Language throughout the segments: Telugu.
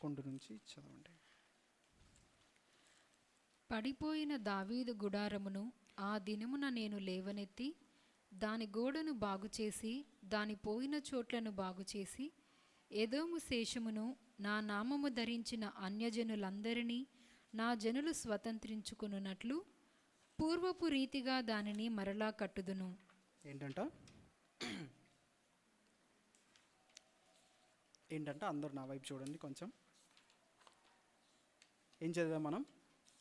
11 నుంచి చదవండి. పడిపోయిన దావీదు గుడారమును ఆ దినమున నేను లేవనెత్తి దాని గోడను బాగుచేసి దాని పోయిన చోట్లను బాగుచేసి ఎదోము శేషమును నా నామము ధరించిన అన్యజనులందరినీ నా జనులు స్వతంత్రించుకున్నట్లు పూర్వపు రీతిగా దానిని మరలా కట్టుదును. ఏంటంటే అందరు నా వైపు చూడండి కొంచెం. ఏం చదివాం మనం?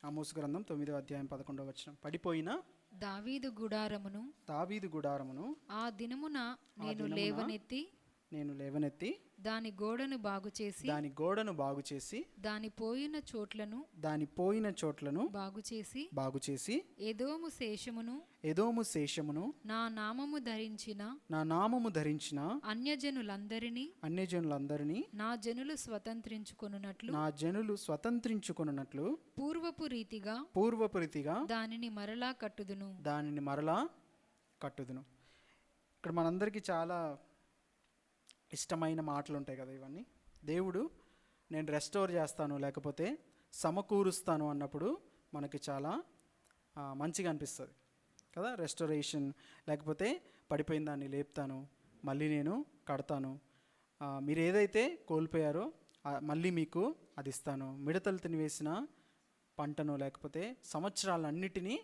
ఆమోసు గ్రంథం 9వ అధ్యాయం 11వ వచనం. పడిపోయిన దావీదు గుడారమును ఆ దినమున నేను లేవనెత్తి దాని గోడను బాగుచేసి దాని పోయిన చోట్లను బాగుచేసి ఎదోము శేషమును నా నామము ధరించిన అన్యజనులందరినీ నా జనులు స్వతంత్రించుకొనున్నట్లు పూర్వపు రీతిగా దానిని మరలా కట్టుదును. ఇక్కడ మనందరికీ చాలా ఇష్టమైన మాటలు ఉంటాయి కదా ఇవన్నీ. దేవుడు నేను రెస్టోర్ చేస్తాను లేకపోతే సమకూరుస్తాను అన్నప్పుడు మనకి చాలా మంచిగా అనిపిస్తుంది కదా. రెస్టోరేషన్, లేకపోతే పడిపోయిన దాన్ని లేపుతాను, మళ్ళీ నేను కడతాను, మీరు ఏదైతే కోల్పోయారో మళ్ళీ మీకు అది ఇస్తాను, మిడతలు తినివేసిన పంటను లేకపోతే సంవత్సరాలన్నిటినీ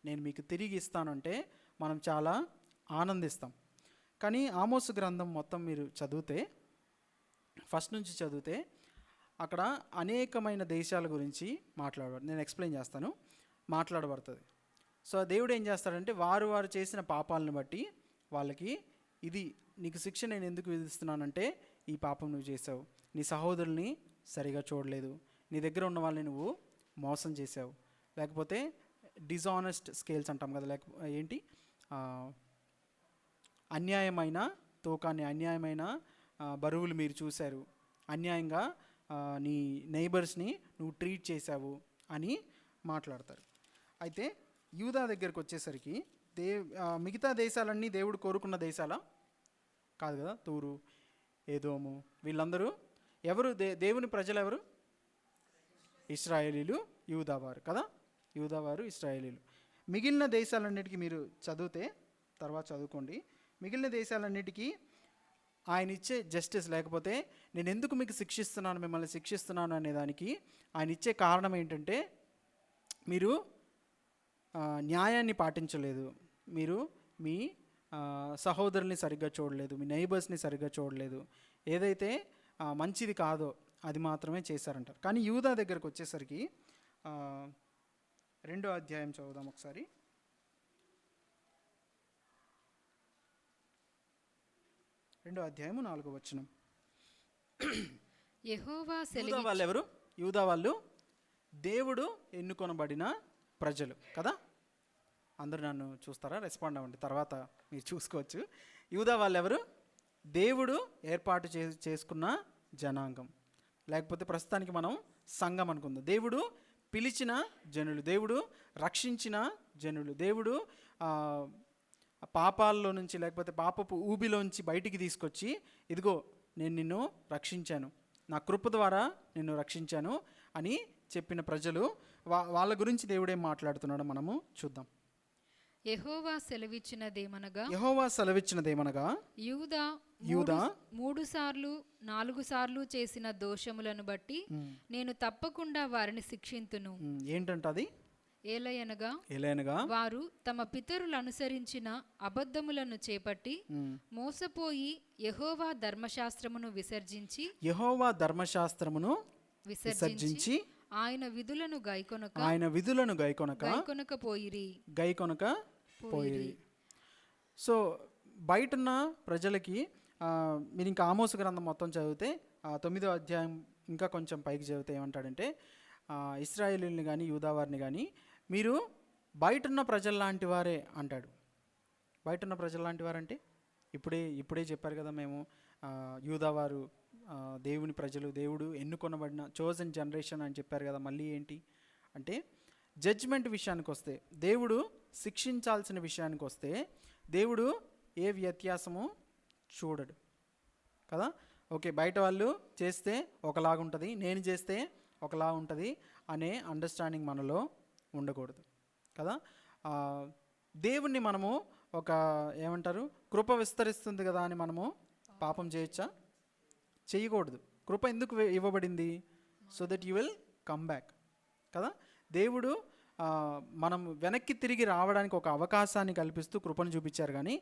నేను మీకు తిరిగి ఇస్తానంటే మనం చాలా ఆనందిస్తాం. కానీ ఆమోసు గ్రంథం మొత్తం మీరు చదివితే, ఫస్ట్ నుంచి చదివితే అక్కడ అనేకమైన దేశాల గురించి నేను ఎక్స్ప్లెయిన్ చేస్తాను, మాట్లాడబడుతుంది. సో దేవుడు ఏం చేస్తాడంటే వారు చేసిన పాపాలను బట్టి వాళ్ళకి ఇది నీకు శిక్ష నేను ఎందుకు విధిస్తున్నానంటే ఈ పాపం నువ్వు చేసావు, నీ సహోదరుల్ని సరిగా చూడలేదు, నీ దగ్గర ఉన్న వాళ్ళని నువ్వు మోసం చేసావు, లేకపోతే డిజానెస్ట్ స్కేల్స్ అంటాం కదా, లేకపోతే ఏంటి అన్యాయమైన తూకాన్ని, అన్యాయమైన బరువులు మీరు చూశారు, అన్యాయంగా నీ నైబర్స్ని నువ్వు ట్రీట్ చేశావు అని మాట్లాడతారు. అయితే యూదా దగ్గరికి వచ్చేసరికి మిగతా దేశాలన్నీ దేవుడు కోరుకున్న దేశాలా కాదు కదా. తూరు, ఏదోము, వీళ్ళందరూ ఎవరు? దేవుని ప్రజలు ఎవరు? ఇశ్రాయేలీలు, యూదావారు కదా. యూదావారు, ఇశ్రాయేలీలు. మిగిలిన దేశాలన్నిటికీ మీరు చదివితే, తర్వాత చదువుకోండి, మిగిలిన దేశాలన్నిటికీ ఆయన ఇచ్చే జస్టిస్, లేకపోతే నేను ఎందుకు మీకు శిక్షిస్తున్నాను, మిమ్మల్ని శిక్షిస్తున్నాను అనేదానికి ఆయన ఇచ్చే కారణం ఏంటంటే మీరు న్యాయాన్ని పాటించలేదు, మీరు మీ సహోదరుల్ని సరిగ్గా చూడలేదు, మీ నైబర్స్ని సరిగ్గా చూడలేదు, ఏదైతే మంచిది కాదో అది మాత్రమే చేశారంటారు. కానీ యూదా దగ్గరకు వచ్చేసరికి 2వ అధ్యాయం చదువుదాం ఒకసారి. 2వ అధ్యాయము 4వ వచనం. యూదా వాళ్ళు ఎవరు? యూదా వాళ్ళు దేవుడు ఎన్నుకొనబడిన ప్రజలు కదా. అందరూ నన్ను చూస్తారా? రెస్పాండ్ అవ్వండి, తర్వాత మీరు చూసుకోవచ్చు. యూదా వాళ్ళు ఎవరు? దేవుడు ఏర్పాటు చేసుకున్న జనాంగం, లేకపోతే ప్రస్తుతానికి మనం సంఘం అనుకుందాం. దేవుడు పిలిచిన జనులు, దేవుడు రక్షించిన జనులు, దేవుడు పాపాల్లో నుంచి లేకపోతే పాపపు ఊబిలోంచి బయటికి తీసుకొచ్చి ఇదిగో నేను నిన్ను రక్షించాను, నా కృప ద్వారా నిన్ను రక్షించాను అని చెప్పిన ప్రజలు. వాళ్ళ గురించి దేవుడేం మాట్లాడుతున్నాడో మనము చూద్దాం. యెహోవా సెలవిచ్చినదేమనగా యూదా 3 సార్లు 4 సార్లు చేసిన దోషములను బట్టి నేను తప్పకుండా వారిని శిక్షింతును. ఏంటంట అది? ఏలయనగా వారు తమ పితరులు అనుసరించిన అబద్ధములను చేపట్టి మోసపోయి యెహోవా ధర్మశాస్త్రమును విసర్జించి ఆయన విధులను గైకొనకపోయిరి. సో బయటున్న ప్రజలకి మీరు ఇంకా ఆమోసు గ్రంథం మొత్తం చదివితే 9వ అధ్యాయం ఇంకా కొంచెం పైకి చదివితే ఏమంటాడంటే ఇశ్రాయేలీయుల్ని కానీ యూదావారిని కానీ మీరు బయటున్న ప్రజల లాంటి వారే అంటాడు. బయటున్న ప్రజల లాంటి వారంటే ఇప్పుడే చెప్పారు కదా, మేము యూదావారు దేవుని ప్రజలు, దేవుడు ఎన్నుకొనబడిన చోజన్ జనరేషన్ అని చెప్పారు కదా. మళ్ళీ ఏంటి అంటే జడ్జ్మెంట్ విషయానికి వస్తే, దేవుడు శిక్షించాల్సిన విషయానికి వస్తే దేవుడు ఏ వ్యత్యాసము చూడడు కదా. ఓకే, బయట వాళ్ళు చేస్తే ఒకలాగా ఉంటుంది, నేను చేస్తే ఒకలా ఉంటుంది అనే అండర్స్టాండింగ్ మనలో ఉండకూడదు కదా. ఆ, దేవుణ్ణి మనము ఒక ఏమంటారు, కృప విస్తరిస్తుంది కదా అని మనము పాపం చేయొచ్చా? చేయకూడదు. కృప ఎందుకు ఇవ్వబడింది? So that you will come back కదా. దేవుడు మనం వెనక్కి తిరిగి రావడానికి ఒక అవకాశాన్ని కల్పిస్తూ కృపను చూపించారు. కానీ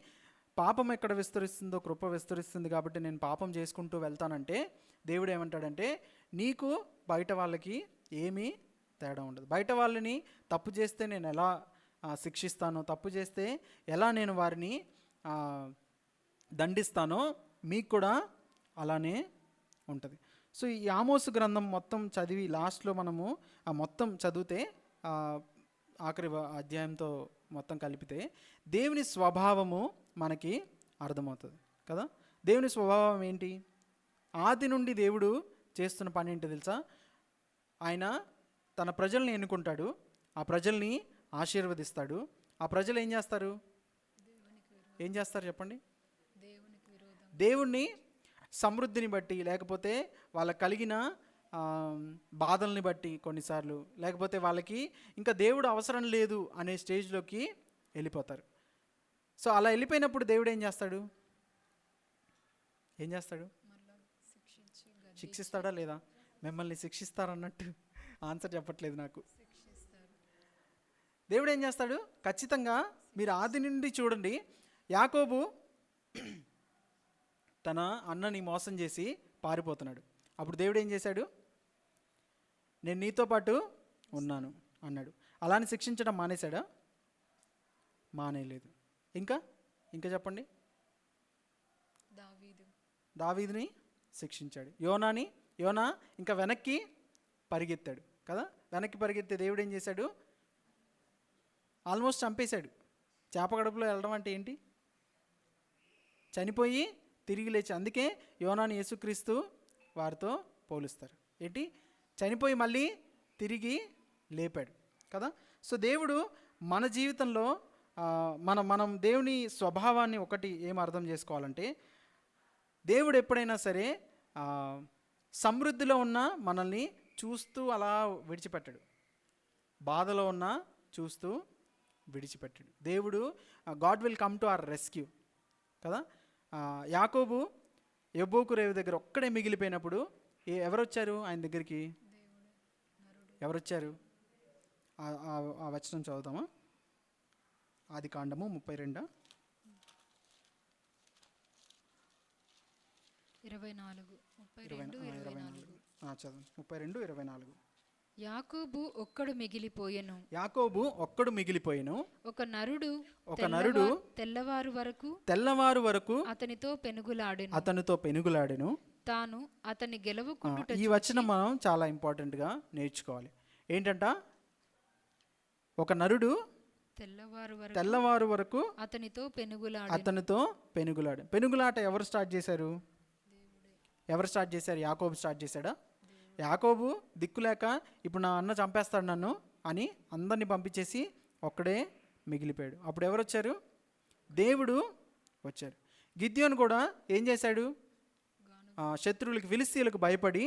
పాపం ఎక్కడ విస్తరిస్తుందో కృప విస్తరిస్తుంది కాబట్టి నేను పాపం చేసుకుంటూ వెళ్తానంటే దేవుడు ఏమంటాడంటే, నీకు బయట వాళ్ళకి ఏమీ తేడా ఉండదు. బయట వాళ్ళని తప్పు చేస్తే నేను ఎలా శిక్షిస్తానో, తప్పు చేస్తే ఎలా నేను వారిని దండిస్తానో మీకు కూడా అలానే ఉంటుంది. సో ఈ ఆమోసు గ్రంథం మొత్తం చదివి లాస్ట్లో మనము మొత్తం చదివితే ఆఖరి అధ్యాయంతో మొత్తం కలిపితే దేవుని స్వభావము మనకి అర్థమవుతుంది కదా. దేవుని స్వభావం ఏంటి? ఆది నుండి దేవుడు చేస్తున్న పని ఏంటో తెలుసా? ఆయన తన ప్రజల్ని ఎన్నుకుంటాడు, ఆ ప్రజల్ని ఆశీర్వదిస్తాడు. ఆ ప్రజలు ఏం చేస్తారు? చెప్పండి. దేవుణ్ణి సమృద్ధిని బట్టి, లేకపోతే వాళ్ళకి కలిగిన బాధల్ని బట్టి కొన్నిసార్లు, లేకపోతే వాళ్ళకి ఇంకా దేవుడు అవసరం లేదు అనే స్టేజ్లోకి వెళ్ళిపోతారు. సో అలా వెళ్ళిపోయినప్పుడు దేవుడు ఏం చేస్తాడు? శిక్షిస్తాడా లేదా? మిమ్మల్ని శిక్షిస్తారన్నట్టు ఆన్సర్ చెప్పట్లేదు నాకు. దేవుడు ఏం చేస్తాడు? ఖచ్చితంగా మీరు ఆది నుండి చూడండి, యాకోబు తన అన్నని మోసం చేసి పారిపోతున్నాడు. అప్పుడు దేవుడు ఏం చేశాడు? నేను నీతో పాటు ఉన్నాను అన్నాడు. అలాని శిక్షించడం మానేశాడా? మానేయలేదు. ఇంకా చెప్పండి. దావీదుని శిక్షించాడు. యోనా ఇంకా వెనక్కి పరిగెత్తాడు కదా. వెనక్కి పరిగెత్తే దేవుడు ఏం చేశాడు? ఆల్మోస్ట్ చంపేశాడు. చేప గడుపులో వెళ్ళడం అంటే ఏంటి? చనిపోయి తిరిగి లేచి. అందుకే యోనాని యేసుక్రీస్తు వారితో పోలుస్తారు. ఏంటి? చనిపోయి మళ్ళీ తిరిగి లేపాడు కదా. సో దేవుడు మన జీవితంలో మనం దేవుని స్వభావాన్ని ఒకటి ఏం అర్థం చేసుకోవాలంటే, దేవుడు ఎప్పుడైనా సరే సమృద్ధిలో ఉన్న మనల్ని చూస్తూ అలా విడిచిపెట్టాడు, బాధలో ఉన్న చూస్తూ విడిచిపెట్టాడు. దేవుడు God will come to our rescue కదా. యాకోబు యబ్బోకు రేవు దగ్గర ఒక్కడే మిగిలిపోయినప్పుడు ఎవరొచ్చారు ఆయన దగ్గరికి? ఎవరొచ్చారు? ఆ వచనం చదువుతామా? ఆది కాండము 32 32:24. యాకోబు ఒక్కడు మిగిలిపోయెను. ఒక నరుడు తెల్లవారు వరకు అతనితో పెనుగులాడెను. తాను అతని గెలవకుండుట. ఈ వచనం మనం చాలా ఇంపార్టెంట్గా నేర్చుకోవాలి. ఏంటంట? ఒక నరుడు తెల్లవారు వరకు అతనితో పెనుగులాడు. పెనుగులాట ఎవరు స్టార్ట్ చేశారు? యాకోబు స్టార్ట్ చేశాడా? యాకోబు దిక్కులేక ఇప్పుడు నా అన్న చంపేస్తాడు నన్ను అని అందరినీ పంపించేసి ఒక్కడే మిగిలిపోయాడు. అప్పుడు ఎవరు వచ్చారు? దేవుడు వచ్చారు. గిద్యోను కూడా ఏం చేశాడు? శత్రువులకి, ఫిలిస్తీయులకు భయపడి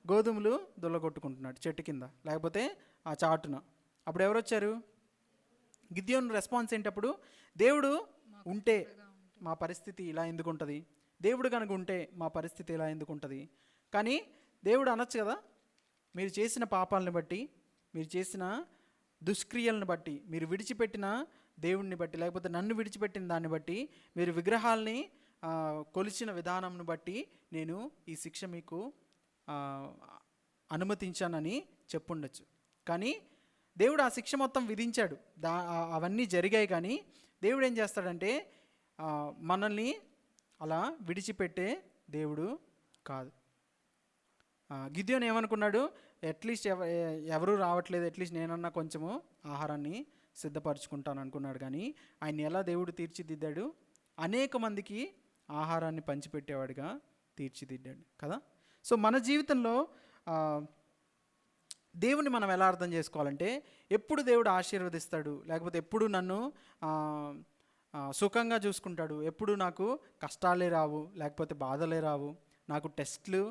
గోధుమలు దొల్లగొట్టుకుంటున్నాడు చెట్టు కింద, లేకపోతే ఆ చాటున. అప్పుడు ఎవరు వచ్చారు? గిద్యోను రెస్పాన్స్ ఏంటప్పుడు? దేవుడు ఉంటే మా పరిస్థితి ఇలా ఎందుకు ఉంటుంది, దేవుడు కనుక ఉంటే మా పరిస్థితి ఇలా ఎందుకు ఉంటుంది. కానీ దేవుడు అనొచ్చు కదా, మీరు చేసిన పాపాలను బట్టి, మీరు చేసిన దుష్క్రియలను బట్టి, మీరు విడిచిపెట్టిన దేవుణ్ణి బట్టి, లేకపోతే నన్ను విడిచిపెట్టిన దాన్ని బట్టి, మీరు విగ్రహాలని కొలిచిన విధానంను బట్టి నేను ఈ శిక్ష మీకు అనుమతించానని చెప్పుండొచ్చు. కానీ దేవుడు ఆ శిక్ష మొత్తం విధించాడు. అవన్నీ జరిగాయి. కానీ దేవుడు ఏం చేస్తాడంటే మనల్ని అలా విడిచిపెట్టే దేవుడు కాదు. గిద్యోను ఏమనుకున్నాడు? అట్లీస్ట్ ఎవరూ రావట్లేదు, అట్లీస్ట్ నేనన్నా కొంచెము ఆహారాన్ని సిద్ధపరచుకుంటాను అనుకున్నాడు. కానీ ఆయన ఎలా దేవుడు తీర్చిదిద్దాడు? అనేక మందికి ఆహారాన్ని పంచిపెట్టేవాడిగా తీర్చిదిద్దాడు కదా. సో మన జీవితంలో దేవుని మనం ఎలా అర్థం చేసుకోవాలంటే, ఎప్పుడు దేవుడు ఆశీర్వదిస్తాడు, లేకపోతే ఎప్పుడు నన్ను సుఖంగా చూసుకుంటాడు, ఎప్పుడు నాకు కష్టాలే రావు, లేకపోతే బాధలే రావు, నాకు టెస్ట్లు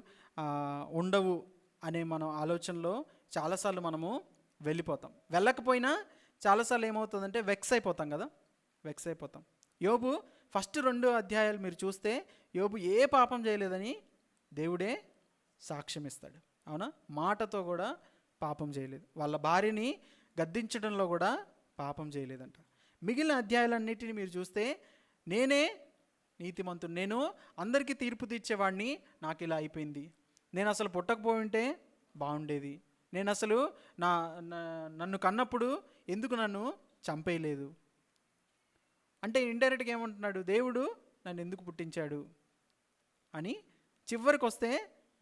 ఉండవు అనే మనం ఆలోచనలో చాలాసార్లు మనము వెళ్ళిపోతాం. వెళ్ళకపోయినా చాలాసార్లు ఏమవుతుందంటే వెక్స్ అయిపోతాం కదా, వెక్స్ అయిపోతాం. యోబు ఫస్ట్ 2 అధ్యాయాలు మీరు చూస్తే యోబు ఏ పాపం చేయలేదని దేవుడే సాక్ష్యం ఇస్తాడు. అవునా, మాటతో కూడా పాపం చేయలేదు, వాళ్ళ భార్యని గద్దించడంలో కూడా పాపం చేయలేదంట. మిగిలిన అధ్యాయాలన్నిటిని మీరు చూస్తే నేనే నీతిమంతుడు, నేను అందరికీ తీర్పు తీర్చేవాడిని, నాకు ఇలా అయిపోయింది, నేను అసలు పుట్టకపోయి ఉంటే బాగుండేది, నేను అసలు నన్ను కన్నప్పుడు ఎందుకు నన్ను చంపేయలేదు అంటే ఇండైరెక్ట్గా ఏమంటున్నాడు, దేవుడు నన్ను ఎందుకు పుట్టించాడు అని. చివరికి వస్తే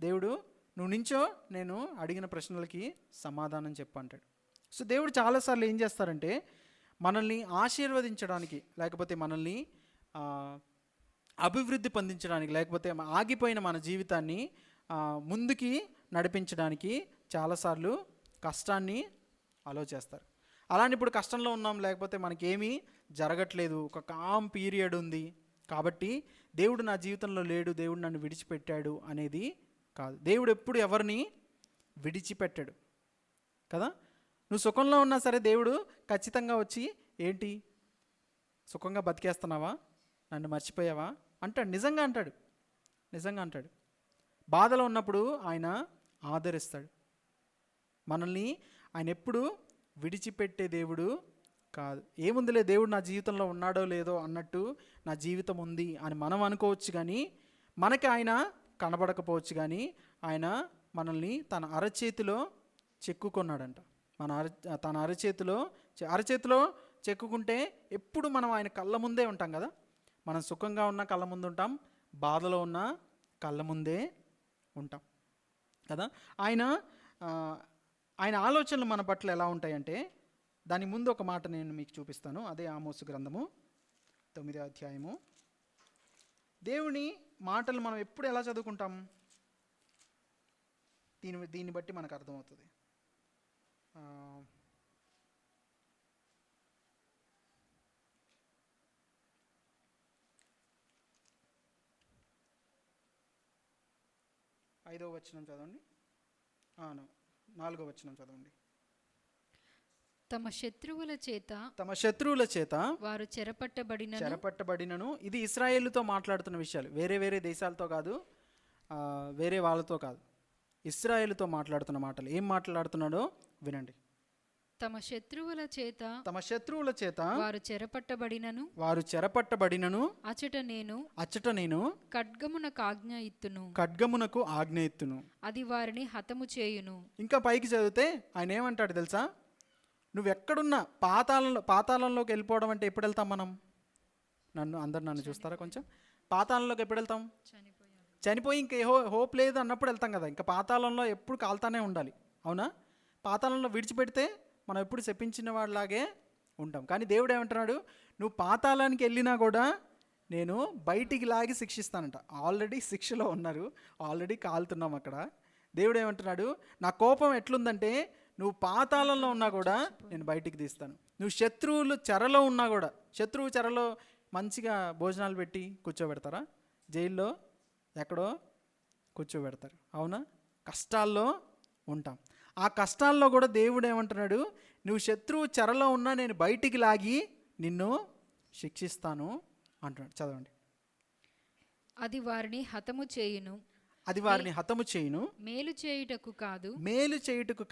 దేవుడు నువ్వు నించో, నేను అడిగిన ప్రశ్నలకి సమాధానం చెప్పు అంటాడు. సో దేవుడు చాలాసార్లు ఏం చేస్తారంటే మనల్ని ఆశీర్వదించడానికి, లేకపోతే మనల్ని అభివృద్ధి పొందించడానికి, లేకపోతే ఆగిపోయిన మన జీవితాన్ని ముందుకి నడిపించడానికి చాలాసార్లు కష్టాన్ని అలో చేస్తారు. అలానే ఇప్పుడు కష్టంలో ఉన్నాం, లేకపోతే మనకేమీ జరగట్లేదు, ఒక కామ్ పీరియడ్ ఉంది కాబట్టి దేవుడు నా జీవితంలో లేడు, దేవుడు నన్ను విడిచిపెట్టాడు అనేది కాదు. దేవుడు ఎప్పుడు ఎవరిని విడిచిపెట్టాడు కదా. నువ్వు సుఖంలో ఉన్నా సరే దేవుడు ఖచ్చితంగా వచ్చి ఏంటి సుఖంగా బతికేస్తున్నావా, నన్ను మర్చిపోయావా అంటాడు. నిజంగా అంటాడు, నిజంగా అంటాడు. బాధలో ఉన్నప్పుడు ఆయన ఆదరిస్తాడు మనల్ని. ఆయన ఎప్పుడు విడిచిపెట్టే దేవుడు కాదు. ఏముందిలే, దేవుడు నా జీవితంలో ఉన్నాడో లేదో అన్నట్టు నా జీవితం ఉంది అని మనం అనుకోవచ్చు, కానీ మనకి ఆయన కనబడకపోవచ్చు, కానీ ఆయన మనల్ని తన అరచేతిలో చెక్కుకున్నాడంట. తన అరచేతిలో చెక్కుకుంటే ఎప్పుడు మనం ఆయన కళ్ళ ముందే ఉంటాం కదా. మనం సుఖంగా ఉన్న కళ్ళ ముందు ఉంటాం, బాధలో ఉన్న కళ్ళ ముందే ఉంటాం కదా. ఆయన ఆలోచనలు మన పట్ల ఎలా ఉంటాయంటే, దాని ముందు ఒక మాట నేను మీకు చూపిస్తాను. అదే ఆమోసు గ్రంథము 9వ అధ్యాయము. దేవుని మాటలు మనం ఎప్పుడు ఎలా చదువుకుంటాం, దీన్ని బట్టి మనకు అర్థమవుతుంది. ఐదవ వచనం చదవండి, 4వ వచనం చదవండి. తమ శత్రువుల చేత వారు చెరపట్టబడినను. ఇది ఇశ్రాయేలుతో మాట్లాడుతున్న విషయాలు, వేరే వేరే దేశాలతో కాదు, వేరే వాళ్ళతో కాదు, ఇశ్రాయేలుతో మాట్లాడుతున్న మాటలు. ఏం మాట్లాడుతున్నాడో వినండి. తమ శత్రువుల చేత వారు చెరపట్టబడినను అచట నేను ఖడ్గమునకు ఆజ్ఞ ఇత్తును, అది వారిని హతము చేయును. ఇంకా పైకి చదివితే ఆయన ఏమంటాడు తెలుసా, నువ్వెక్కడున్నా పాతాళంలోకి వెళ్ళిపోవడం అంటే ఎప్పుడు వెళ్తాం మనం? నన్ను చూస్తారా కొంచెం? పాతాళంలోకి ఎప్పుడు వెళ్తాం? చనిపోయి ఇంకా హోప్ లేదు అన్నప్పుడు వెళ్తాం కదా. ఇంకా పాతాళంలో ఎప్పుడు కాలుతానే ఉండాలి, అవునా? పాతాళంలో విడిచిపెడితే మనం ఎప్పుడు శపించిన వాళ్ళలాగే ఉంటాం. కానీ దేవుడు ఏమంటున్నాడు, నువ్వు పాతాళానికి వెళ్ళినా కూడా నేను బయటికి లాగి శిక్షిస్తానంట. ఆల్రెడీ శిక్షలో ఉన్నారు, ఆల్రెడీ కాలుతున్నాం అక్కడ. దేవుడు ఏమంటున్నాడు, నా కోపం ఎట్లుందంటే నువ్వు పాతాళంలో ఉన్నా కూడా నేను బయటికి తీస్తాను. నువ్వు శత్రువులు చెరలో ఉన్నా కూడా, శత్రువు చెరలో మంచిగా భోజనాలు పెట్టి కూర్చోబెడతారా? జైల్లో ఎక్కడో కూర్చోబెడతారు, అవునా? కష్టాల్లో ఉంటాం. ఆ కష్టాల్లో కూడా దేవుడు ఏమంటున్నాడు, నువ్వు శత్రువు చెరలో ఉన్నా నేను బయటికి లాగి నిన్ను శిక్షిస్తాను అంటున్నాడు. చదవండి. అది వారిని హతము చేయును, మేలు చేయుటకు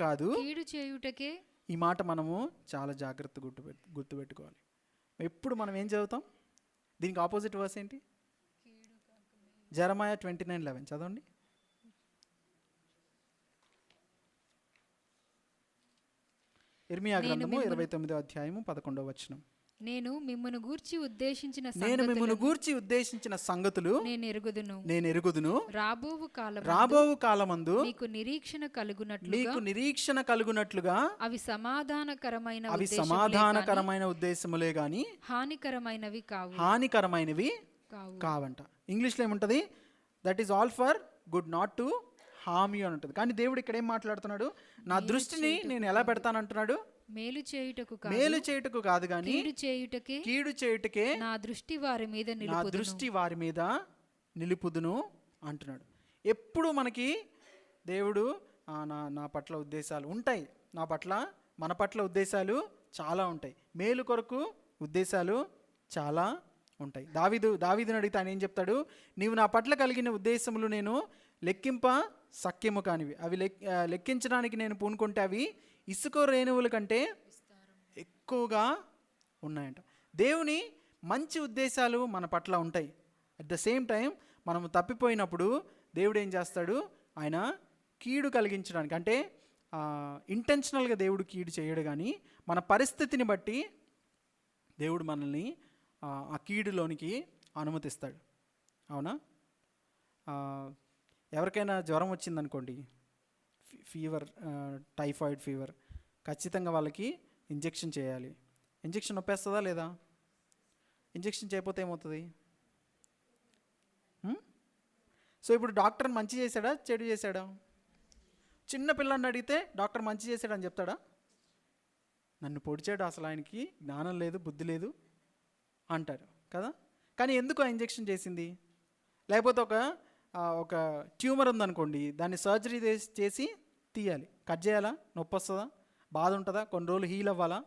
కాదు కీడు చేయుటకే. ఈ మాట మనము చాలా జాగ్రత్త గుర్తుపెట్టుకోవాలి. ఎప్పుడు మనం ఏం చదువుతాం? దీనికి ఆపోజిట్ వర్స్ ఏంటి? జెరమాయా 29:11 చదవండి. ఇర్మియా గ్రంథము 29వ అధ్యాయము 11వ వచనం. నేను మిమ్మును గూర్చి ఉద్దేశించిన సంగతులు నేను ఎరుగుదును. రాబోవు కాలమందు మీకు నిరీక్షణ కలుగునట్లుగా అవి సమాధానకరమైన ఉద్దేశములే గాని హానికరమైనవి కావంట. ఇంగ్లీష్లో ఏముంటుంది? That is all for good, not to harm you అని ఉంటుంది. కానీ దేవుడు ఇక్కడ ఏం మాట్లాడుతున్నాడు, నా దృష్టిని నేను ఎలా పెడతానంటున్నాడు? మేలు చేయుటకు మేలు చేయుటకు కాదు కానీ కీడు చేయుటకే నా దృష్టి వారి మీద నా దృష్టి వారి మీద నిలుపుదును అంటున్నాడు. ఎప్పుడు మనకి దేవుడు నా పట్ల ఉద్దేశాలు ఉంటాయి, నా పట్ల మన పట్ల ఉద్దేశాలు చాలా ఉంటాయి, మేలు కొరకు ఉద్దేశాలు చాలా ఉంటాయి. దావీదుని అడిగితే ఆయన ఏం చెప్తాడు? నీవు నా పట్ల కలిగిన ఉద్దేశములు నేను లెక్కింప సఖ్యము కానివి, అవి లెక్కించడానికి నేను పూనుకుంటే అవి ఇసుక రేణువుల కంటే ఎక్కువగా ఉన్నాయంట. దేవుని మంచి ఉద్దేశాలు మన పట్ల ఉంటాయి. అట్ ద సేమ్ టైం మనము తప్పిపోయినప్పుడు దేవుడు ఏం చేస్తాడు? ఆయన కీడు కలిగించడానికి, అంటే ఇంటెన్షనల్గా దేవుడు కీడు చేయడు, కానీ మన పరిస్థితిని బట్టి దేవుడు మనల్ని ఆ కీడులోనికి అనుమతిస్తాడు. అవునా? ఎవరికైనా జ్వరం వచ్చిందనుకోండి, ఫీవర్, టైఫాయిడ్ ఫీవర్, ఖచ్చితంగా వాళ్ళకి ఇంజెక్షన్ చేయాలి. ఇంజెక్షన్ నొప్పేస్తుందా లేదా? ఇంజెక్షన్ చేయకపోతే ఏమవుతుంది? సో ఇప్పుడు డాక్టర్ మంచి చేశాడా చెడు చేశాడా? చిన్న పిల్లాన్ని అడిగితే డాక్టర్ మంచి చేశాడని చెప్తాడా? నన్ను పొడిచాడు, అసలు ఆయనకి జ్ఞానం లేదు, బుద్ధి లేదు అంటారు కదా. కానీ ఎందుకు ఆ ఇంజెక్షన్ చేసింది? లేకపోతే ఒక ట్యూమర్ ఉందనుకోండి, దాన్ని సర్జరీ చేసి తీయాలి, కట్ చేయాలా? నొప్పి వస్తుందా? బాధ ఉంటుందా? కొన్ని రోజులు హీల్ అవ్వాలా?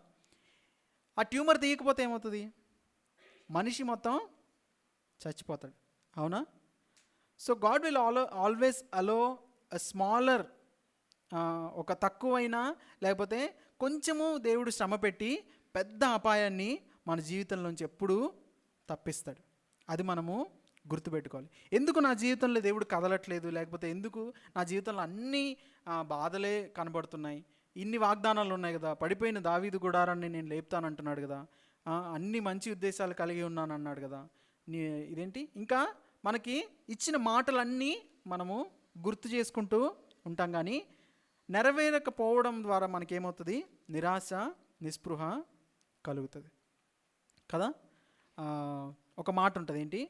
ఆ ట్యూమర్ తీయకపోతే ఏమవుతుంది? మనిషి మొత్తం చచ్చిపోతాడు. అవునా? So God will always allow a smaller, ఒక తక్కువైనా లేకపోతే కొంచెము దేవుడు శ్రమ పెట్టి పెద్ద అపాయాన్ని మన జీవితంలోంచి ఎప్పుడూ తప్పిస్తాడు. అది మనము గుర్తుపెట్టుకోవాలి. ఎందుకు నా జీవితంలో దేవుడు కదలట్లేదు, లేకపోతే ఎందుకు నా జీవితంలో అన్ని బాధలే కనబడుతున్నాయి, ఇన్ని వాగ్దానాలు ఉన్నాయి కదా, పడిపోయిన దావీదు గుడారాన్ని నేను లేపుతానంటున్నాడు కదా, అన్ని మంచి ఉద్దేశాలు కలిగి ఉన్నాను అన్నాడు కదా, ఇదేంటి? ఇంకా మనకి ఇచ్చిన మాటలన్నీ మనము గుర్తు చేసుకుంటూ ఉంటాం, కానీ నెరవేరకపోవడం ద్వారా మనకేమవుతుంది? నిరాశ, నిస్పృహ కలుగుతుంది కదా. ఒక మాట ఉంటుంది, ఏంటి?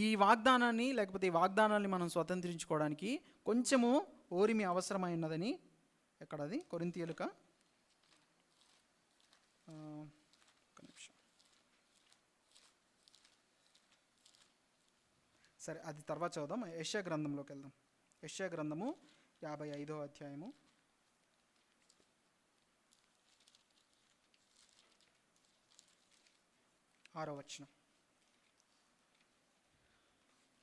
ఈ వాగ్దానాన్ని లేకపోతే ఈ వాగ్దానాన్ని మనం స్వతంత్రించుకోవడానికి కొంచెము ఓరిమి అవసరమైనదని. ఎక్కడది? కొరింథీయులకు ఒక నిమిషం, సరే అది తర్వాత చదువుదాం. యెషయా గ్రంథంలోకి వెళ్దాం. యెషయా గ్రంథము 55వ అధ్యాయము 6వ వచనం.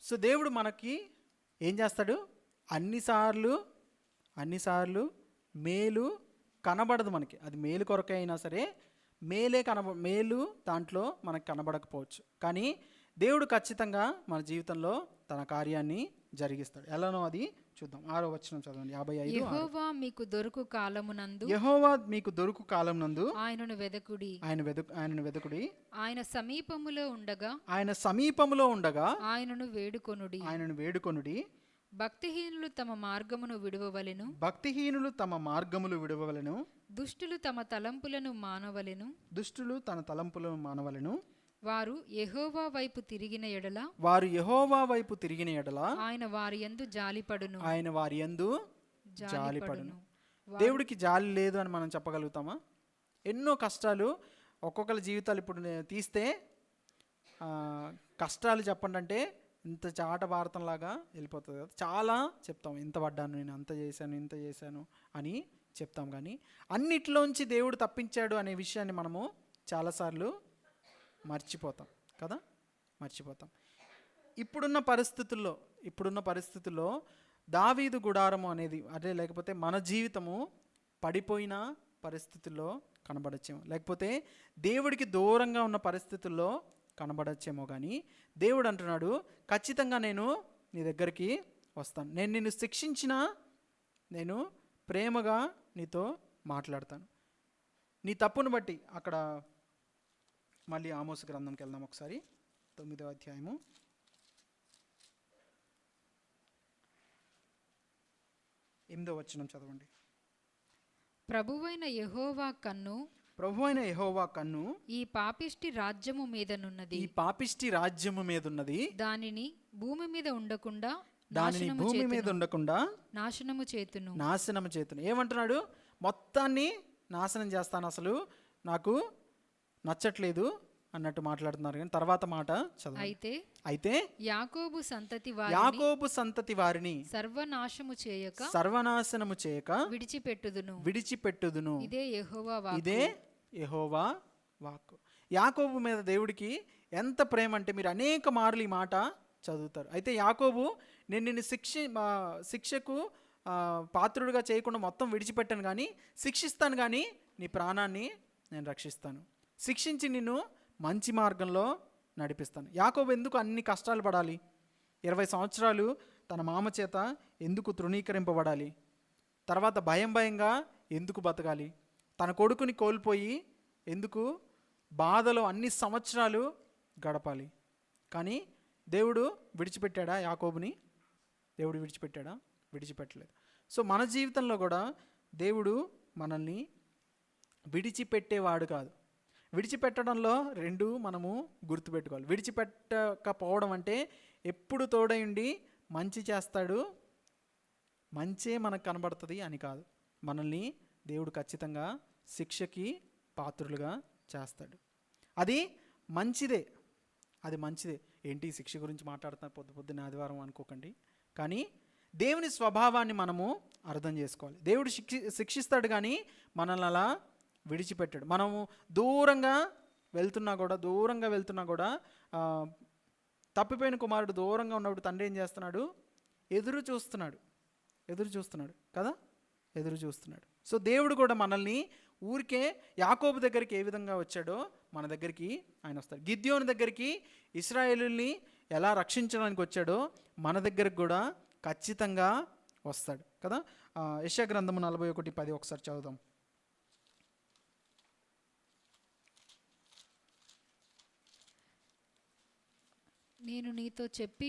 సో దేవుడు మనకి ఏం చేస్తాడు? అన్నిసార్లు మేలు కనబడదు మనకి. అది మేలు కొరకే అయినా సరే మేలు దాంట్లో మనకు కనబడకపోవచ్చు, కానీ దేవుడు ఖచ్చితంగా మన జీవితంలో తన కార్యాన్ని జరిగిస్తాడు. ఎలానో అది చూద్దాం. 6వ వచనం చదవండి. 55. యెహోవా మీకు దొరుకు కాలమునందు ఆయనను వెదకుడి, ఆయన సమీపములో ఉండగా ఆయనను వేడుకొనుడి. భక్తిహీనులు తమ మార్గమును విడువవలెను, దుష్టులు తమ తలంపులను మానవలెను. వారు యెహోవా వైపు తిరిగిన ఎడల ఆయన వారి యందు జాలిపడును. దేవుడికి జాలి లేదు అని మనం చెప్పగలుగుతామా? ఎన్నో కష్టాలు ఒక్కొక్కరి జీవితాలు ఇప్పుడు తీస్తే కష్టాలు చెప్పండి అంటే ఇంత చాట భారతంలాగా వెళ్ళిపోతుంది కదా. చాలా చెప్తాం, ఇంత పడ్డాను నేను, ఇంత చేశాను అని చెప్తాం, కానీ అన్నిట్లోంచి దేవుడు తప్పించాడు అనే విషయాన్ని మనము చాలాసార్లు మర్చిపోతాం. ఇప్పుడున్న పరిస్థితుల్లో దావీదు గుడారము అనేది అదే, లేకపోతే మన జీవితము పడిపోయిన పరిస్థితుల్లో కనబడచ్చేమో, లేకపోతే దేవుడికి దూరంగా ఉన్న పరిస్థితుల్లో కనబడచ్చేమో, కానీ దేవుడు అంటున్నాడు, ఖచ్చితంగా నేను నీ దగ్గరికి వస్తాను, నేను నిన్ను శిక్షించినా నేను ప్రేమగా నీతో మాట్లాడతాను. నీ తప్పును బట్టి అక్కడ మళ్ళీ ఆమోసు గ్రంథంకి వెళ్దాం ఒకసారి. 9వ అధ్యాయము 8వ వచనం చదవండి. ప్రభువైన యెహోవా కన్ను ఈ పాపిష్టి రాజ్యము మీదనున్నది, దానిని భూమి మీద ఉండకుండా నాశనము చేతును. ఏమంటున్నాడు? మొత్తాన్ని నాశనం చేస్తాను, అసలు నాకు నచ్చట్లేదు అన్నట్టు మాట్లాడుతున్నారు. కానీ తర్వాత మాట చదవండి. అయితే యాకోబు సంతతి వారిని యాకోబు సంతతి వారిని సర్వనాశము చేయక సర్వనాశనము చేయక విడిచిపెట్టుదును. ఇదే యెహోవా వాక్కు. యాకోబు మీద దేవుడికి ఎంత ప్రేమ అంటే మీరు అనేక మార్లు ఈ మాట చదువుతారు. అయితే యాకోబు, నేను నిన్ను శిక్షకు పాత్రుడిగా చేయకుండా మొత్తం విడిచిపెట్టాను, కానీ శిక్షిస్తాను, కానీ నీ ప్రాణాన్ని నేను రక్షిస్తాను, శిక్షించి నిన్ను మంచి మార్గంలో నడిపిస్తాను. యాకోబు ఎందుకు అన్ని కష్టాలు పడాలి? 20 సంవత్సరాలు తన మామ చేత ఎందుకు తృణీకరింపబడాలి? తర్వాత భయంగా ఎందుకు బతకాలి? తన కొడుకుని కోల్పోయి ఎందుకు బాధలో అన్ని సంవత్సరాలు గడపాలి? కానీ దేవుడు విడిచిపెట్టాడా యాకోబుని? దేవుడు విడిచిపెట్టాడా? విడిచిపెట్టలేదు. సో మన జీవితంలో కూడా దేవుడు మనల్ని విడిచిపెట్టేవాడు కాదు. విడిచిపెట్టడంలో రెండు మనము గుర్తుపెట్టుకోవాలి. విడిచిపెట్టకపోవడం అంటే ఎప్పుడు తోడయుండి మంచి చేస్తాడు, మంచే మనకు కనబడుతుంది అని కాదు. మనల్ని దేవుడు ఖచ్చితంగా శిక్షకి పాత్రులుగా చేస్తాడు. అది మంచిదే, అది మంచిదే. ఏంటి శిక్ష గురించి మాట్లాడుతున్నా పొద్దున్న ఆదివారం అనుకోకండి. కానీ దేవుని స్వభావాన్ని మనము అర్థం చేసుకోవాలి. దేవుడు శిక్షిస్తాడు, కానీ మనల్ని అలా విడిచిపెట్టాడు. మనము దూరంగా వెళ్తున్నా కూడా తప్పిపోయిన కుమారుడు దూరంగా ఉన్నప్పుడు తండ్రి ఏం చేస్తున్నాడు? ఎదురు చూస్తున్నాడు కదా, ఎదురు చూస్తున్నాడు. సో దేవుడు కూడా మనల్ని ఊరికే యాకోబు దగ్గరికి ఏ విధంగా వచ్చాడో మన దగ్గరికి ఆయన వస్తాడు. గిద్యోని దగ్గరికి ఇశ్రాయేలుల్ని ఎలా రక్షించడానికి వచ్చాడో మన దగ్గరికి కూడా ఖచ్చితంగా వస్తాడు కదా. యెషయా గ్రంథము 41:10 ఒకసారి చదువుదాం. నేను నీతో చెప్పి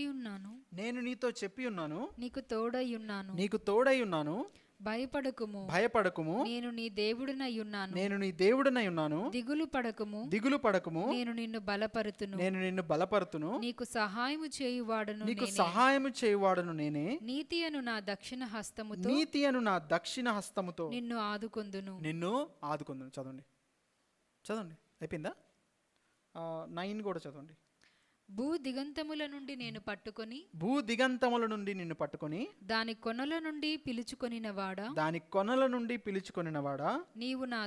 ఉన్నాను, నీకు తోడై ఉన్నాను, భయపడకుము, నేను నీ దేవుడనై ఉన్నాను, దిగులు పడకుము, నేను నిన్ను బలపరుతును, నీకు సహాయము చేయువాడను నేనే, నీతి అను నా దక్షిణ హస్తముతో నిన్ను ఆదుకొందును. చదవండి అయిపోయిందా? 9 కూడా చదవండి. భూదిగంతముల నుండి నిన్ను పట్టుకొని దాని కొనల నుండి పిలుచుకొనినవాడా, నీవు నా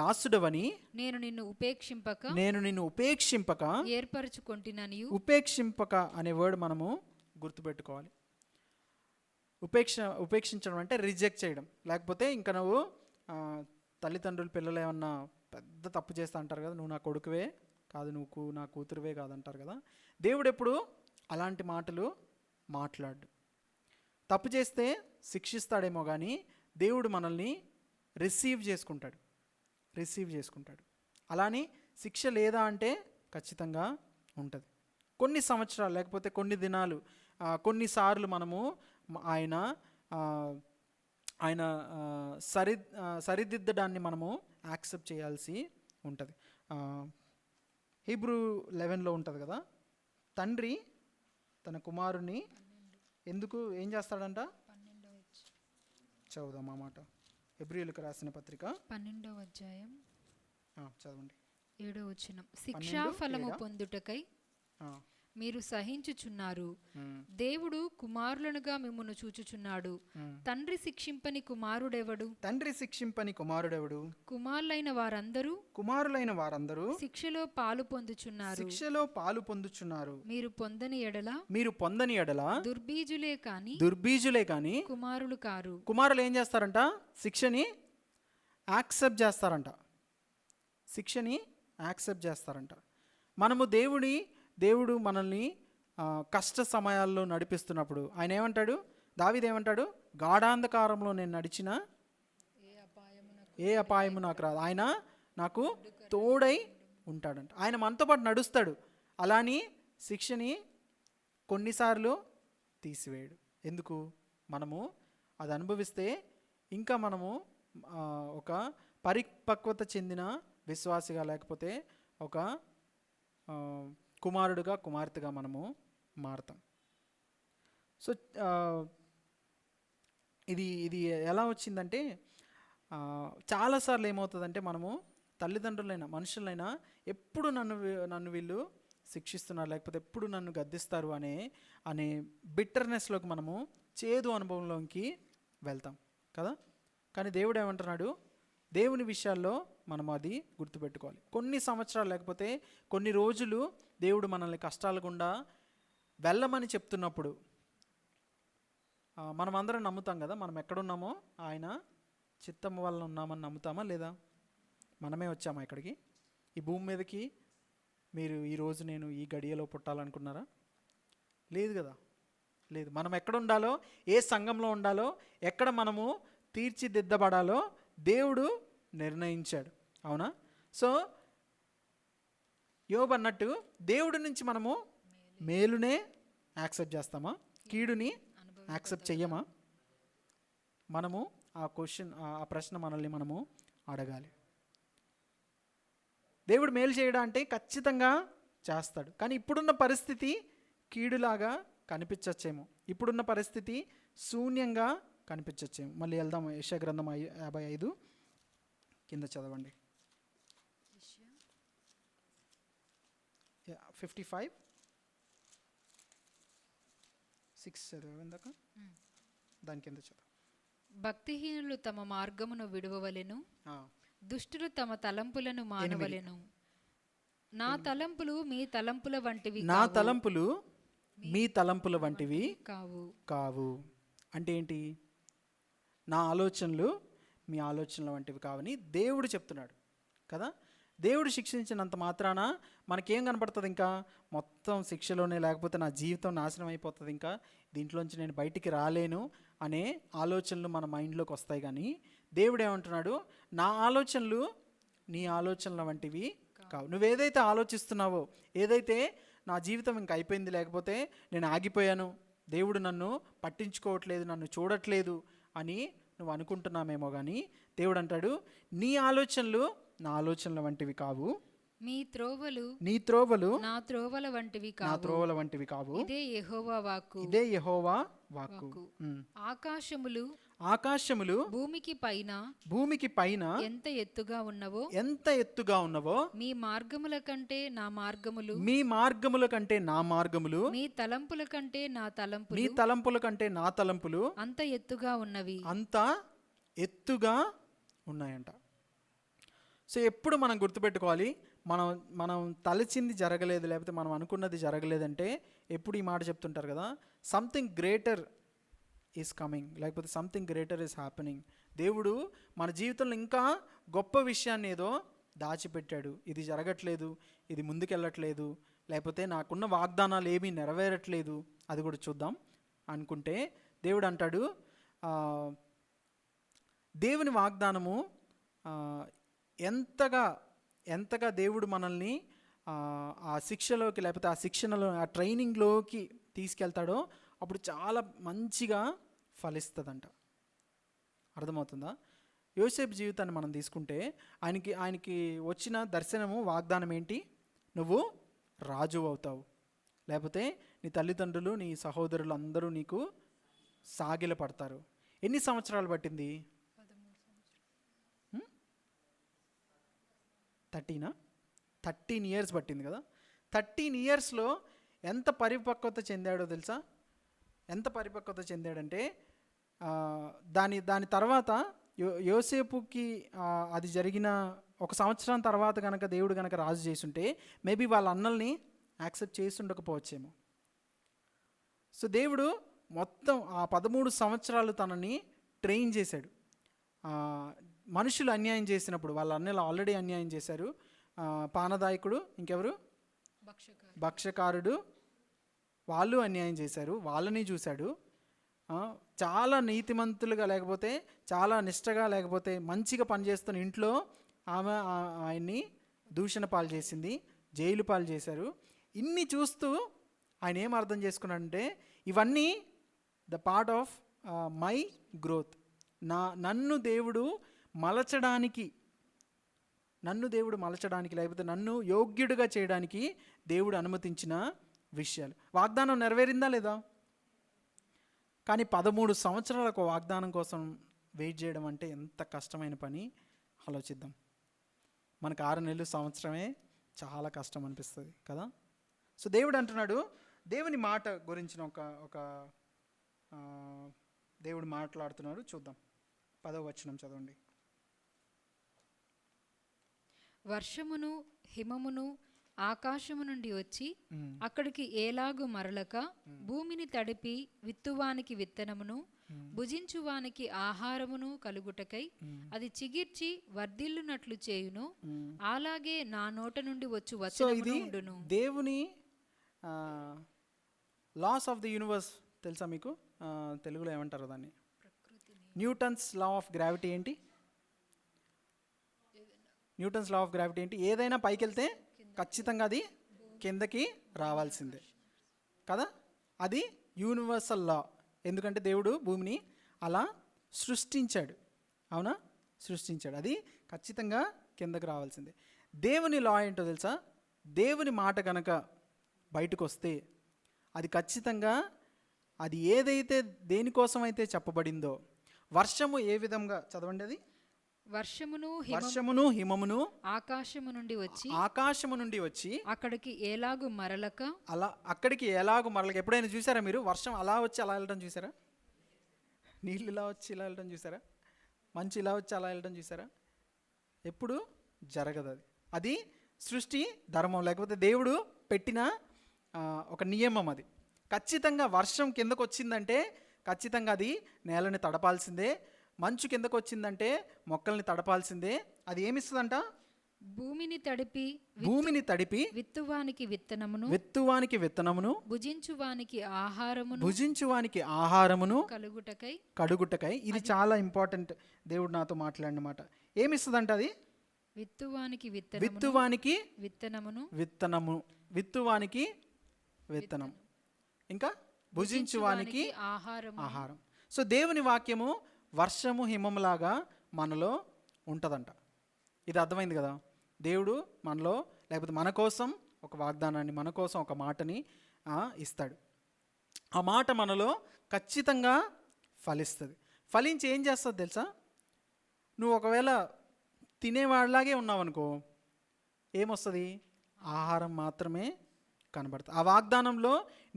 దాసుడవని నేను నిన్ను ఉపేక్షింపక ఏర్పరచుకొంటిననియు. ఉపేక్షింపక అనే వర్డ్ మనము గుర్తుపెట్టుకోవాలి. ఉపేక్షించడం అంటే రిజెక్ట్ చేయడం. లేకపోతే ఇంకా నువ్వు తల్లిదండ్రులు పిల్లలు ఏమన్నా పెద్ద తప్పు చేస్తా అంటారు కదా, నువ్వు నా కొడుకువే కాదు, నువ్వు నా కూతురువే కాదంటారు కదా. దేవుడు ఎప్పుడు అలాంటి మాటలు మాట్లాడు. తప్పు చేస్తే శిక్షిస్తాడేమో, కానీ దేవుడు మనల్ని రిసీవ్ చేసుకుంటాడు. అలాని శిక్ష లేదా అంటే ఖచ్చితంగా ఉంటుంది. కొన్ని సంవత్సరాలు లేకపోతే కొన్ని దినాలు, కొన్నిసార్లు మనము ఆయన సరిదిద్దడాన్ని మనము యాక్సెప్ట్ చేయాల్సి ఉంటుంది. హీబ్రూ 11లో ఉంటుంది కదా, తండ్రి తన కుమారుని ఎందుకు ఏం చేస్తాడంట? చదువుదాం ఆ మాట. హెబ్రీయులకు రాసిన పత్రిక 12వ అధ్యాయం చదవండి. 7వ వచనం. శిక్షాఫలము పొందుటకై మీరు సహించుచున్నారు, దేవుడు కుమారులనుగా మిమ్మును చూచుచున్నాడు. తండ్రి శిక్షింపని కుమారుడెవడు? కుమారులైన వారందరూ శిక్షలో పాలు పొందుచున్నారు. మీరు పొందని ఎడల దుర్బీజులే కాని కుమారులు కారు. కుమారులు ఏం చేస్తారంట? శిక్షని యాక్సెప్ట్ చేస్తారంట. మనము దేవుడు మనల్ని కష్ట సమయాల్లో నడిపిస్తున్నప్పుడు ఆయన ఏమంటాడు? దావీదు ఏమంటాడు? గాఢాంధకారంలో నేను నడిచిన ఏ అపాయము నాకు రాదు, ఆయన నాకు తోడై ఉంటాడంట. ఆయన మనతో పాటు నడుస్తాడు. అలాని శిక్షని కొన్నిసార్లు తీసివేయడు. ఎందుకు? మనము అది అనుభవిస్తే ఇంకా మనము ఒక పరిపక్వత చెందిన విశ్వాసిగా, లేకపోతే ఒక కుమారుడుగా కుమార్తెగా మనము మారుతాం. సో ఇది ఎలా వచ్చిందంటే, చాలాసార్లు ఏమవుతుందంటే మనము తల్లిదండ్రులైనా మనుషులైనా ఎప్పుడు నన్ను వీళ్ళు శిక్షిస్తున్నారు, లేకపోతే ఎప్పుడు నన్ను గద్దిస్తారు అనే బిట్టర్నెస్లోకి మనము చేదు అనుభవంలోకి వెళ్తాం కదా. కానీ దేవుడు ఏమంటున్నాడు, దేవుని విషయాల్లో మనం అది గుర్తుపెట్టుకోవాలి. కొన్ని సంవత్సరాలు లేకపోతే కొన్ని రోజులు దేవుడు మనల్ని కష్టాల గుండా వెళ్ళమని చెప్తున్నప్పుడు మనం అందరం నమ్ముతాం కదా, మనం ఎక్కడున్నామో ఆయన చిత్తం వల్ల ఉన్నామని నమ్ముతామా లేదా? మనమే వచ్చామా ఇక్కడికి, ఈ భూమి మీదకి? మీరు ఈరోజు నేను ఈ గడియలో పుట్టాలనుకున్నారా? లేదు కదా, లేదు. మనం ఎక్కడ ఉండాలో, ఏ సంఘంలో ఉండాలో, ఎక్కడ మనము తీర్చిదిద్దబడాలో దేవుడు నిర్ణయించాడు, అవునా? సో యోబు అన్నట్టు దేవుడి నుంచి మనము మేలునే యాక్సెప్ట్ చేస్తామా, కీడుని యాక్సెప్ట్ చెయ్యమా? మనము ఆ ప్రశ్న మనల్ని మనము అడగాలి. దేవుడు మేలు చేయడం అంటే ఖచ్చితంగా చేస్తాడు, కానీ ఇప్పుడున్న పరిస్థితి కీడులాగా కనిపించచ్చేమో, ఇప్పుడున్న పరిస్థితి శూన్యంగా కనిపించచ్చేమో. మళ్ళీ వెళ్దాం, యెషయా గ్రంథం 55 కింద చదవండి. 55:6 చదవందాక దాని కింద చదవ. భక్తిహీనులు తమ మార్గమును విడువవలెను, దుష్టులు తమ తలంపులను మానవలెను. నా తలంపులు మీ తలంపుల వంటివి, నా తలంపులు మీ తలంపుల వంటివి కావు. కావు అంటే ఏంటి? నా ఆలోచనలు మీ ఆలోచనల వంటివి కావని దేవుడు చెప్తున్నాడు కదా. దేవుడు శిక్షించినంత మాత్రాన మనకేం కనపడుతుంది? ఇంకా మొత్తం శిక్షలోనే, లేకపోతే నా జీవితం నాశనం అయిపోతుంది, ఇంకా దీంట్లోంచి నేను బయటికి రాలేను అనే ఆలోచనలు మన మైండ్లోకి వస్తాయి. కానీ దేవుడు ఏమంటున్నాడు, నా ఆలోచనలు నీ ఆలోచనల వంటివి కావు. నువ్వేదైతే ఆలోచిస్తున్నావో, ఏదైతే నా జీవితం ఇంక అయిపోయింది, లేకపోతే నేను ఆగిపోయాను, దేవుడు నన్ను పట్టించుకోవట్లేదు, నన్ను చూడట్లేదు అని నువ్వు అనుకుంటున్నామేమో, కానీ దేవుడు అంటాడు, నీ ఆలోచనలు నా ఆలోచనల వంటివి కావు, మీ త్రోవలు నీ త్రోవలు నా త్రోవల వంటివి నా కావు. త్రోవల వంటివి కావు. ఇదే యెహోవా వాక్కు. ఇదే యెహోవా వాక్కు. ఆకాశములు ఆకాశములు భూమికి పైన ఎంత ఎత్తుగా ఉన్నవో మీ మార్గముల కంటే నా మార్గములు, మీ తలంపుల కంటే నా తలంపులు అంత ఎత్తుగా ఉన్నాయంట. సో ఎప్పుడు మనం గుర్తుపెట్టుకోవాలి, మనం తలచింది జరగలేదు, లేకపోతే మనం అనుకున్నది జరగలేదంటే ఎప్పుడు ఈ మాట చెప్తుంటారు కదా, సంథింగ్ గ్రేటర్ ఈజ్ కమింగ్, లేకపోతే సంథింగ్ గ్రేటర్ ఈజ్ హ్యాపెనింగ్. దేవుడు మన జీవితంలో ఇంకా గొప్ప విషయాన్ని ఏదో దాచిపెట్టాడు, ఇది జరగట్లేదు, ఇది ముందుకెళ్ళట్లేదు, లేకపోతే నాకున్న వాగ్దానాలు ఏమీ నెరవేరట్లేదు, అది కూడా చూద్దాం అనుకుంటే దేవుడు అంటాడు, దేవుని వాగ్దానము ఎంతగా దేవుడు మనల్ని ఆ శిక్షలోకి, లేకపోతే ఆ శిక్షణలో, ఆ ట్రైనింగ్లోకి తీసుకెళ్తాడో అప్పుడు చాలా మంచిగా ఫలిస్తుందంట. అర్థమవుతుందా? యోసేపు జీవితాన్ని మనం తీసుకుంటే ఆయనకి వచ్చిన దర్శనము, వాగ్దానం ఏంటి? నువ్వు రాజు అవుతావు, లేకపోతే నీ తల్లిదండ్రులు, నీ సహోదరులు అందరూ నీకు సాగిల పడతారు. ఎన్ని సంవత్సరాలు పట్టింది? 13 ఇయర్స్ పట్టింది కదా. 13 ఇయర్స్లో ఎంత పరిపక్వత చెందాడో తెలుసా? ఎంత పరిపక్వత చెందాడంటే దాని తర్వాత యోసేపుకి అది జరిగిన 1 సంవత్సరం తర్వాత కనుక దేవుడు కనుక రాజు చేసుంటే మేబీ వాళ్ళ అన్నల్ని యాక్సెప్ట్ చేసి ఉండకపోవచ్చేమో. సో దేవుడు మొత్తం ఆ 13 సంవత్సరాలు తనని ట్రైన్ చేశాడు. మనుషులు అన్యాయం చేసినప్పుడు, వాళ్ళ అన్నలు ఆల్రెడీ అన్యాయం చేశారు, పానదాయకుడు, ఇంకెవరు, భక్షకారుడు, వాళ్ళు అన్యాయం చేశారు, వాళ్ళని చూశాడు. చాలా నీతిమంతులుగా, లేకపోతే చాలా నిష్టగా, లేకపోతే మంచిగా పనిచేస్తున్న ఇంట్లో ఆమె ఆయన్ని దూషణ పాలు చేసింది, జైలు పాలు చేశారు. ఇన్ని చూస్తూ ఆయన ఏం అర్థం చేసుకున్నాడంటే, ఇవన్నీ the part of my growth, నన్ను దేవుడు మలచడానికి, లేకపోతే నన్ను యోగ్యుడిగా చేయడానికి దేవుడు అనుమతించిన విషయాలు. వాగ్దానం నెరవేరిందా లేదా? కానీ 13 సంవత్సరాలకు వాగ్దానం కోసం వెయిట్ చేయడం అంటే ఎంత కష్టమైన పని ఆలోచిద్దాం. మనకు 6 నెలలు, సంవత్సరమే చాలా కష్టం అనిపిస్తుంది కదా. సో దేవుడు అంటున్నాడు, దేవుని మాట గురించిన ఒక దేవుడు మాట్లాడుతున్నాడు. చూద్దాం, 10వ వచనం చదవండి. వర్షమును హిమమును ఆకాశము నుండి వచ్చి అక్కడికి ఏలాగు మరలక భూమిని తడిపి విత్తువానికి విత్తనమును భుజించువానికి ఆహారమును కలుగుటకై అది చిగిర్చి వర్ధిల్లునట్లు చేయును, అలాగే నా నోట నుండి వచ్చు వచనమును ఉండును. దేవుని లాస్ ఆఫ్ ది యూనివర్స్ తెలుసా మీకు? తెలుగులో ఏమంటారు దాన్ని? న్యూటన్స్ లా ఆఫ్ గ్రావిటీ ఏంటి? న్యూటన్స్ లా ఆఫ్ గ్రావిటీ ఏంటి? ఏదైనా పైకి వెళ్తే ఖచ్చితంగా అది కిందకి రావాల్సిందే కదా. అది యూనివర్సల్ లా. ఎందుకంటే దేవుడు భూమిని అలా సృష్టించాడు. అవునా? సృష్టించాడు. అది ఖచ్చితంగా కిందకి రావాల్సిందే. దేవుని లా ఏంటో తెలుసా? దేవుని మాట కనుక బయటకు వస్తే అది ఖచ్చితంగా, అది ఏదైతే దేనికోసమైతే చెప్పబడిందో, వర్షము ఏ విధంగా, చదవండి అది. వర్షమును హిమమును ఆకాశము నుండి వచ్చి అక్కడికి ఏలాగు మరలక, అలా అక్కడికి ఎలాగూ మరలక. ఎప్పుడైనా చూసారా మీరు వర్షం అలా వచ్చి అలా వెళ్ళడం చూసారా? నీళ్ళు ఇలా వచ్చి ఇలా వెళ్ళడం చూసారా? మంచు ఇలా వచ్చి అలా వెళ్ళడం చూసారా? ఎప్పుడు జరగదు. అది సృష్టి ధర్మం, లేకపోతే దేవుడు పెట్టిన ఒక నియమం. అది ఖచ్చితంగా వర్షం కిందకు వచ్చిందంటే ఖచ్చితంగా అది నేలని తడపాల్సిందే. మంచు కిందకు వచ్చిందంటే మొక్కల్ని తడపాల్సిందే. అది ఏమిస్తుందంట? భూమిని తడిపి విత్తువానికి విత్తనమును భుజించువానికి ఆహారమును కలుగుటకై. ఇది చాలా ఇంపార్టెంట్. దేవుడు నాతో మాట్లాడిన మాట. ఏమిస్తుందంట అది? విత్తువానికి విత్తనం, ఇంకా భుజించువానికి ఆహారం. సో దేవుని వాక్యము వర్షము హిమములాగా మనలో ఉంటుందంట. ఇది అర్థమైంది కదా. దేవుడు మనలో, లేకపోతే మన కోసం ఒక వాగ్దానాన్ని, మన కోసం ఒక మాటని ఇస్తాడు. ఆ మాట మనలో ఖచ్చితంగా ఫలిస్తుంది. ఫలించి ఏం చేస్తుంది తెలుసా? నువ్వు ఒకవేళ తినేవాడిలాగే ఉన్నావు అనుకో, ఏమొస్తుంది? ఆహారం మాత్రమే కనబడుతుంది. ఆ వాగ్దానంలో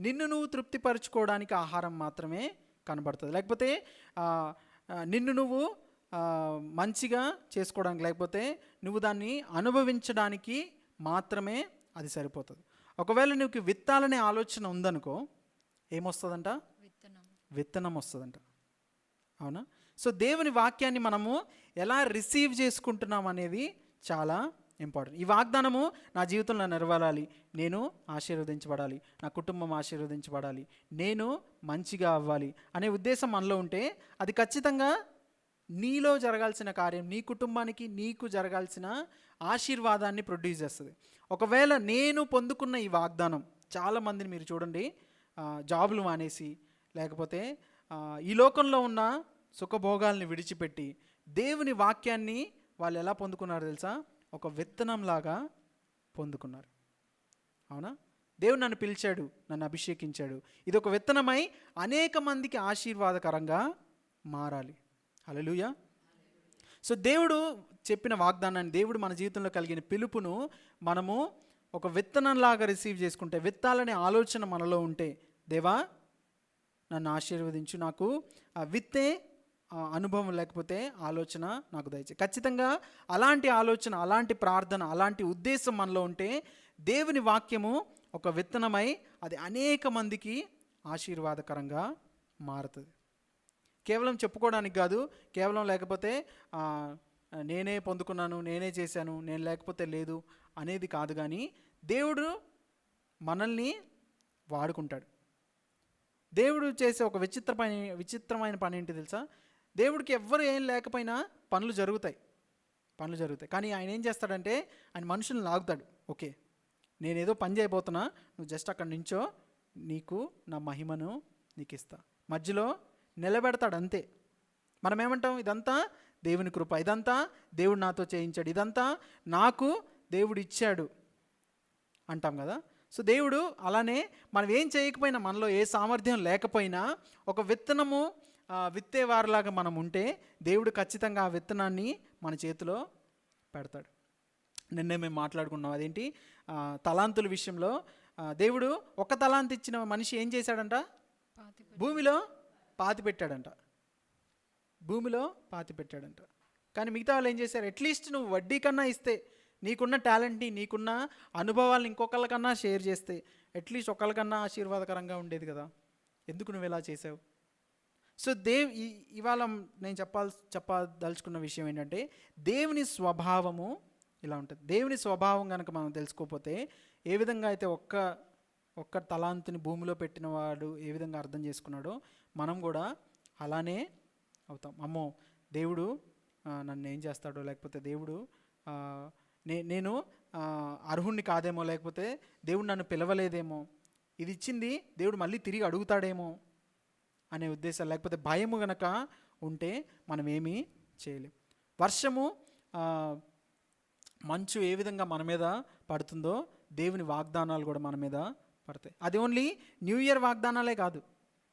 నిన్ను నువ్వు తృప్తిపరచుకోవడానికి ఆహారం మాత్రమే కనబడుతుంది. లేకపోతే నిన్ను నువ్వు మంచిగా చేసుకోవడానికి, లేకపోతే నువ్వు దాన్ని అనుభవించడానికి మాత్రమే అది సరిపోతుంది. ఒకవేళ నీకు విత్తాలనే ఆలోచన ఉందనుకో, ఏమొస్తుందంట? విత్తనం వస్తుందంట. అవునా? సో దేవుని వాక్యాన్ని మనము ఎలా రిసీవ్ చేసుకుంటున్నాం అనేది చాలా ఇంపార్టెంట్. ఈ వాగ్దానము నా జీవితంలో నెరవేరాలి, నేను ఆశీర్వదించబడాలి, నా కుటుంబం ఆశీర్వదించబడాలి, నేను మంచిగా అవ్వాలి అనే ఉద్దేశం మనలో ఉంటే అది ఖచ్చితంగా నీలో జరగాల్సిన కార్యం, నీ కుటుంబానికి నీకు జరగాల్సిన ఆశీర్వాదాన్ని ప్రొడ్యూస్ చేస్తుంది. ఒకవేళ నేను పొందుకున్న ఈ వాగ్దానం, చాలామందిని మీరు చూడండి జాబులు మానేసి, లేకపోతే ఈ లోకంలో ఉన్న సుఖభోగాల్ని విడిచిపెట్టి దేవుని వాక్యాన్ని వాళ్ళు ఎలా పొందుకున్నారు తెలుసా? ఒక విత్తనంలాగా పొందుకున్నారు. అవునా? దేవుడు నన్ను పిలిచాడు, నన్ను అభిషేకించాడు. ఇది ఒక విత్తనమై అనేక మందికి ఆశీర్వాదకరంగా మారాలి. హల్లెలూయా. సో దేవుడు చెప్పిన వాగ్దానాన్ని, దేవుడు మన జీవితంలో కలిగిన పిలుపును మనము ఒక విత్తనంలాగా రిసీవ్ చేసుకుంటే, విత్తాలనే ఆలోచన మనలో ఉంటే, దేవా నన్ను ఆశీర్వదించు, నాకు విత్తే అనుభవం లేకపోతే ఆలోచన నాకు దయచేయి. ఖచ్చితంగా అలాంటి ఆలోచన, అలాంటి ప్రార్థన, అలాంటి ఉద్దేశం మనలో ఉంటే దేవుని వాక్యము ఒక విత్తనమై అది అనేక మందికి ఆశీర్వాదకరంగా మారుతుంది. కేవలం చెప్పుకోవడానికి కాదు, కేవలం లేకపోతే నేనే పొందుకున్నాను, నేనే చేశాను, నేను లేకపోతే లేదు అనేది కాదు. కానీ దేవుడు మనల్ని వాడుకుంటాడు. దేవుడు చేసే ఒక విచిత్రమైన పని ఏంటి తెలుసా? దేవుడికి ఎవ్వరు ఏం లేకపోయినా పనులు జరుగుతాయి. కానీ ఆయన ఏం చేస్తాడంటే, ఆయన మనుషులను లాగుతాడు. ఓకే, నేనేదో పని చేయబోతున్నా, నువ్వు జస్ట్ అక్కడ నుంచో, నీకు నా మహిమను నీకు ఇస్తా. మధ్యలో నిలబెడతాడు అంతే. మనం ఏమంటాం? ఇదంతా దేవుని కృప, ఇదంతా దేవుడు నాతో చేయించాడు, ఇదంతా నాకు దేవుడు ఇచ్చాడు అంటాం కదా. సో దేవుడు అలానే మనం ఏం చేయకపోయినా, మనలో ఏ సామర్థ్యం లేకపోయినా ఒక విత్తనము విత్తేవారిలాగా మనం ఉంటే దేవుడు ఖచ్చితంగా ఆ విత్తనాన్ని మన చేతిలో పెడతాడు. నిన్నే మేము మాట్లాడుకున్నాం అదేంటి, తలాంతుల విషయంలో దేవుడు ఒక తలాంతు ఇచ్చిన మనిషి ఏం చేశాడంట, భూమిలో పాతి పెట్టాడంట. కానీ మిగతా వాళ్ళు ఏం చేశారు, అట్లీస్ట్ నువ్వు వడ్డీ కన్నా ఇస్తే, నీకున్న టాలెంట్ని నీకున్న అనుభవాలను ఇంకొకళ్ళకన్నా షేర్ చేస్తే అట్లీస్ట్ ఒకళ్ళకన్నా ఆశీర్వాదకరంగా ఉండేది కదా, ఎందుకు నువ్వు ఇలా చేసావు? సో ఇవాళ నేను చెప్పదలుచుకున్న విషయం ఏంటంటే, దేవుని స్వభావము ఇలా ఉంటుంది. దేవుని స్వభావం కనుక మనం తెలుసుకోకపోతే, ఏ విధంగా అయితే ఒక్క తలాంతుని భూమిలో పెట్టిన వాడు ఏ విధంగా అర్థం చేసుకున్నాడో మనం కూడా అలానే అవుతాం. అమ్మో దేవుడు నన్ను ఏం చేస్తాడో, లేకపోతే దేవుడు నేను అర్హుణ్ణి కాదేమో, లేకపోతే దేవుడు నన్ను పిలవలేదేమో, ఇది ఇచ్చింది దేవుడు మళ్ళీ తిరిగి అడుగుతాడేమో అనే ఉద్దేశం, లేకపోతే భయము గనక ఉంటే మనం ఏమీ చేయలేం. వర్షము మంచు ఏ విధంగా మన మీద పడుతుందో దేవుని వాగ్దానాలు కూడా మన మీద పడతాయి. అది ఓన్లీ న్యూ ఇయర్ వాగ్దానాలే కాదు,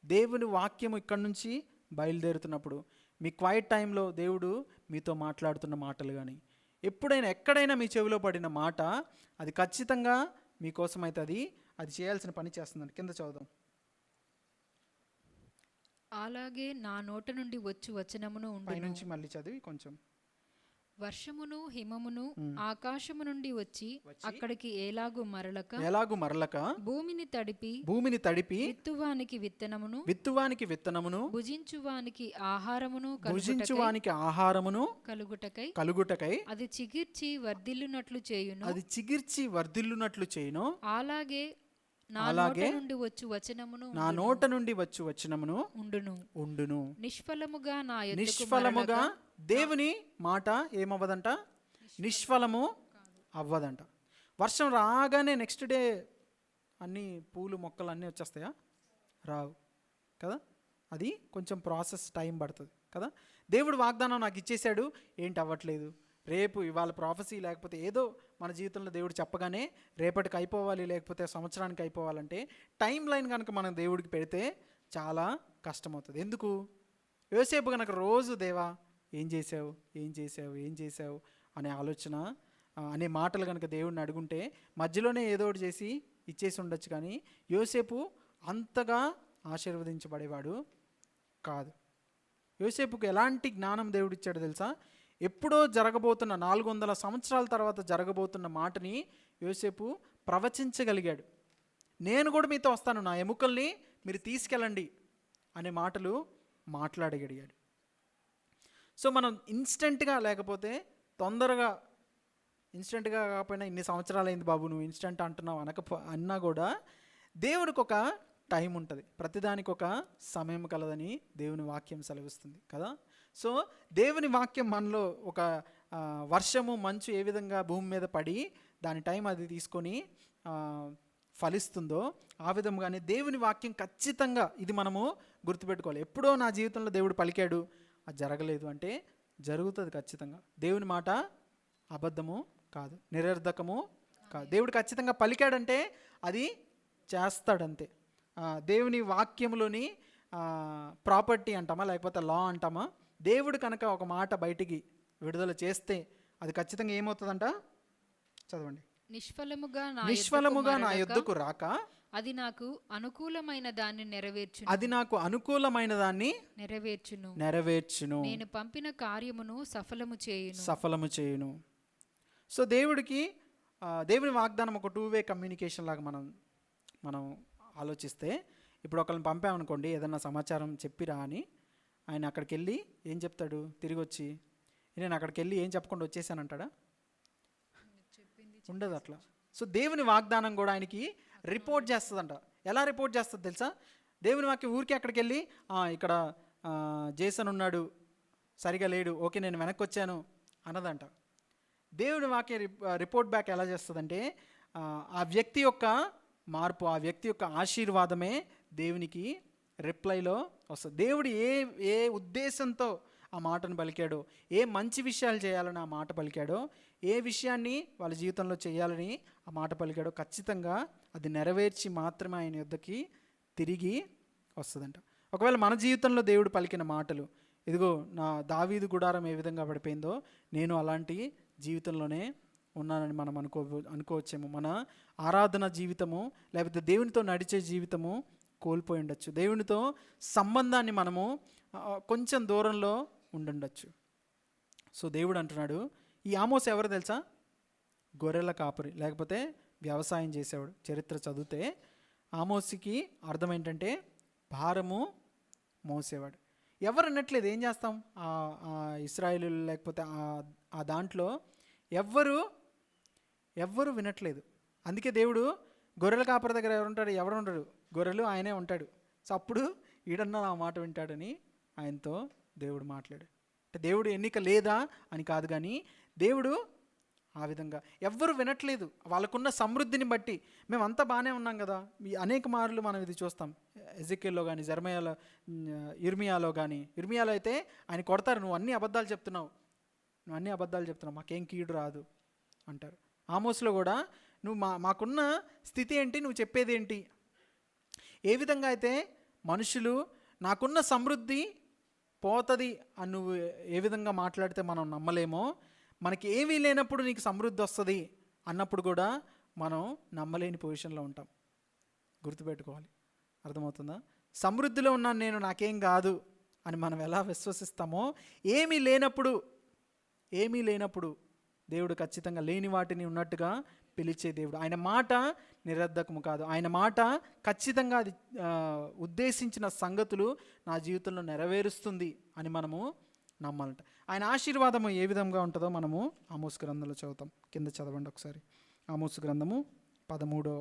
దేవుని వాక్యము ఇక్కడి నుంచి బయలుదేరుతున్నప్పుడు మీ క్వైట్ టైంలో దేవుడు మీతో మాట్లాడుతున్న మాటలు కానీ, ఎప్పుడైనా ఎక్కడైనా మీ చెవిలో పడిన మాట అది ఖచ్చితంగా మీకోసం అయితే అది చేయాల్సిన పని చేస్తుందండి. కింద చదువుదాం. అలాగే నా నోట నుండి వచనమును పైనుంచి మళ్ళీ చదివి కొంచెం. వర్షమును హిమమును ఆకాశము నుండి వచ్చి అక్కడికి ఎలాగు మరలక భూమిని తడిపి విత్తువానికి విత్తనమును భుజించువానికి ఆహారమును కలుగుటకై అది చిగిర్చి వర్ధిల్లునట్లు చేయును. అలాగే నా నోట నుండి వచ్చు వచనమును ఉండును. నిష్ఫలముగా దేవుని మాట ఏమవ్వదంట, నిష్ఫలము అవ్వదంట. వర్షం రాగానే నెక్స్ట్ డే అన్ని పూలు మొక్కలు అన్నీ వచ్చేస్తాయా? రావు కదా, అది కొంచెం ప్రాసెస్, టైం పడుతుంది కదా. దేవుడు వాగ్దానం నాకు ఇచ్చేశాడు, ఏంటి అవ్వట్లేదు, రేపు ఇవాళ ప్రాఫెసీ లేకపోతే ఏదో మన జీవితంలో దేవుడు చెప్పగానే రేపటికి అయిపోవాలి, లేకపోతే సంవత్సరానికి అయిపోవాలంటే టైం లైన్ కనుక మనం దేవుడికి పెడితే చాలా కష్టమవుతుంది. ఎందుకు? యోసేపు కనుక రోజు దేవా ఏం చేసావు అనే ఆలోచన అనే మాటలు కనుక దేవుడిని అడుగుంటే మధ్యలోనే ఏదో ఒకటి చేసి ఇచ్చేసి ఉండొచ్చు, కానీ యోసేపు అంతగా ఆశీర్వదించబడేవాడు కాదు. యోసేపుకు ఎలాంటి జ్ఞానం దేవుడిచ్చాడో తెలుసా? ఎప్పుడో జరగబోతున్న 400 సంవత్సరాల తర్వాత జరగబోతున్న మాటని యోసేపు ప్రవచించగలిగాడు. నేను కూడా మీతో వస్తాను, నా ఎముకల్ని మీరు తీసుకెళ్ళండి అనే మాటలు మాట్లాడగలిగాడు. సో మనం ఇన్స్టెంట్గా, లేకపోతే తొందరగా, ఇన్స్టెంట్గా కాకపోయినా ఇన్ని సంవత్సరాలు అయింది బాబు నువ్వు ఇన్స్టెంట్ అంటున్నావు అన్నా కూడా దేవుడికి ఒక టైం ఉంటుంది, ప్రతిదానికి ఒక సమయం కలదని దేవుని వాక్యం సెలవిస్తుంది కదా. సో దేవుని వాక్యం మనలో ఒక వర్షము మంచు ఏ విధంగా భూమి మీద పడి దాని టైం అది తీసుకొని ఫలిస్తుందో ఆ విధంగానే దేవుని వాక్యం ఖచ్చితంగా, ఇది మనము గుర్తుపెట్టుకోవాలి. ఎప్పుడో నా జీవితంలో దేవుడు పలికాడు, అది జరగలేదు అంటే జరుగుతుంది ఖచ్చితంగా. దేవుని మాట అబద్ధము కాదు, నిరర్ధకము కాదు. దేవుడు ఖచ్చితంగా పలికాడంటే అది చేస్తాడంతే. దేవుని వాక్యంలోని ప్రాపర్టీ అంటామా, లేకపోతే లా అంటామా, దేవుడు కనుక ఒక మాట బయటికి విడుదల చేస్తే అది ఖచ్చితంగా ఏమవుతుందంట, చదవండి. నిష్ఫలముగా నా యొద్దకు రాక అది నాకు అనుకూలమైన దాన్ని నెరవేర్చును. నేను పంపిన కార్యమును సఫలము చేయును. సో దేవుని వాగ్దానం ఒక 2-వే కమ్యూనికేషన్ లాగా మనం ఆలోచిస్తే, ఇప్పుడు ఒకరిని పంపామనుకోండి, ఏదన్నా సమాచారం చెప్పిరా అని, ఆయన అక్కడికి వెళ్ళి ఏం చెప్తాడు? తిరిగి వచ్చి నేను అక్కడికి వెళ్ళి ఏం చెప్పకుండా వచ్చేసానంటాడా? ఉండదు అట్లా. సో దేవుని వాగ్దానం కూడా ఆయనకి రిపోర్ట్ చేస్తుందంట. ఎలా రిపోర్ట్ చేస్తుంది తెలుసా? దేవుని వాక్యం ఊరికి అక్కడికి వెళ్ళి ఇక్కడ జేసన్ ఉన్నాడు, సరిగా లేడు, ఓకే నేను వెనక్కి వచ్చాను అన్నదంట. దేవుని వాక్యం రిపోర్ట్ బ్యాక్ ఎలా చేస్తుందంటే, ఆ వ్యక్తి యొక్క మార్పు, ఆ వ్యక్తి యొక్క ఆశీర్వాదమే దేవునికి రిప్లైలో వస్తుంది. దేవుడు ఏ ఉద్దేశంతో ఆ మాటను పలికాడో, ఏ మంచి విషయాలు చేయాలని ఆ మాట పలికాడో, ఏ విషయాన్ని వాళ్ళ జీవితంలో చేయాలని ఆ మాట పలికాడో ఖచ్చితంగా అది నెరవేర్చి మాత్రమే ఆయన యొద్దకి తిరిగి వస్తుందంట. ఒకవేళ మన జీవితంలో దేవుడు పలికిన మాటలు, ఇదిగో నా దావీదు గుడారం ఏ విధంగా పడిపోయిందో నేను అలాంటి జీవితంలోనే ఉన్నానని మనం అనుకోవచ్చేమో. మన ఆరాధన జీవితము లేకపోతే దేవునితో నడిచే జీవితము కోల్పోయి ఉండొచ్చు. దేవునితో సంబంధాన్ని మనము కొంచెం దూరంలో ఉండుండొచ్చు. సో దేవుడు అంటున్నాడు, ఈ ఆమోస్ ఎవరు తెలుసా? గొర్రెల కాపరి లేకపోతే వ్యవసాయం చేసేవాడు. చరిత్ర చదివితే ఆమోస్కి అర్థం ఏంటంటే భారము మోసేవాడు. ఎవరు అన్నట్లేదు. ఏం చేస్తాం, ఇశ్రాయేలు లేకపోతే ఆ దాంట్లో ఎవ్వరు వినట్లేదు. అందుకే దేవుడు గొర్రెల కాపరి దగ్గర ఎవరు ఉండడు, గొర్రెలు ఆయనే ఉంటాడు. సో అప్పుడు ఈడన్నా ఆ మాట వింటాడని ఆయనతో దేవుడు మాట్లాడు. అంటే దేవుడు ఎన్నిక లేదా అని కాదు, కానీ దేవుడు ఆ విధంగా ఎవ్వరు వినట్లేదు. వాళ్ళకున్న సమృద్ధిని బట్టి మేమంతా బాగానే ఉన్నాం కదా. ఈ అనేక మార్లు మనం ఇది చూస్తాం. ఎజెకియల్లో కానీ, జెరమయాలో, ఇర్మియాలో కానీ. ఇర్మియాలో అయితే ఆయన కొడతారు, నువ్వు అన్ని అబద్ధాలు చెప్తున్నావు, మాకేం కీడు రాదు అంటారు. ఆమోస్లో కూడా నువ్వు మాకున్న స్థితి ఏంటి, నువ్వు చెప్పేది ఏంటి? ఏ విధంగా అయితే మనుషులు నాకున్న సమృద్ధి పోతుంది అని నువ్వు ఏ విధంగా మాట్లాడితే మనం నమ్మలేమో, మనకి ఏమీ లేనప్పుడు నీకు సమృద్ధి వస్తుంది అన్నప్పుడు కూడా మనం నమ్మలేని పొజిషన్లో ఉంటాం. గుర్తుపెట్టుకోవాలి. అర్థమవుతుందా? సమృద్ధిలో ఉన్నాను నేను, నాకేం కాదు అని మనం ఎలా విశ్వసిస్తామో, ఏమీ లేనప్పుడు దేవుడు ఖచ్చితంగా లేని వాటిని ఉన్నట్టుగా పిలిచే దేవుడు. ఆయన మాట నిరర్ధకము కాదు. ఆయన మాట ఖచ్చితంగా అది ఉద్దేశించిన సంగతులు నా జీవితంలో నెరవేరుస్తుంది అని మనము నమ్మాలంట. ఆయన ఆశీర్వాదము ఏ విధంగా ఉంటుందో మనము ఆమోస్ గ్రంథంలో చదువుతాం. కింద చదవండి ఒకసారి. ఆమోస్ గ్రంథము 13.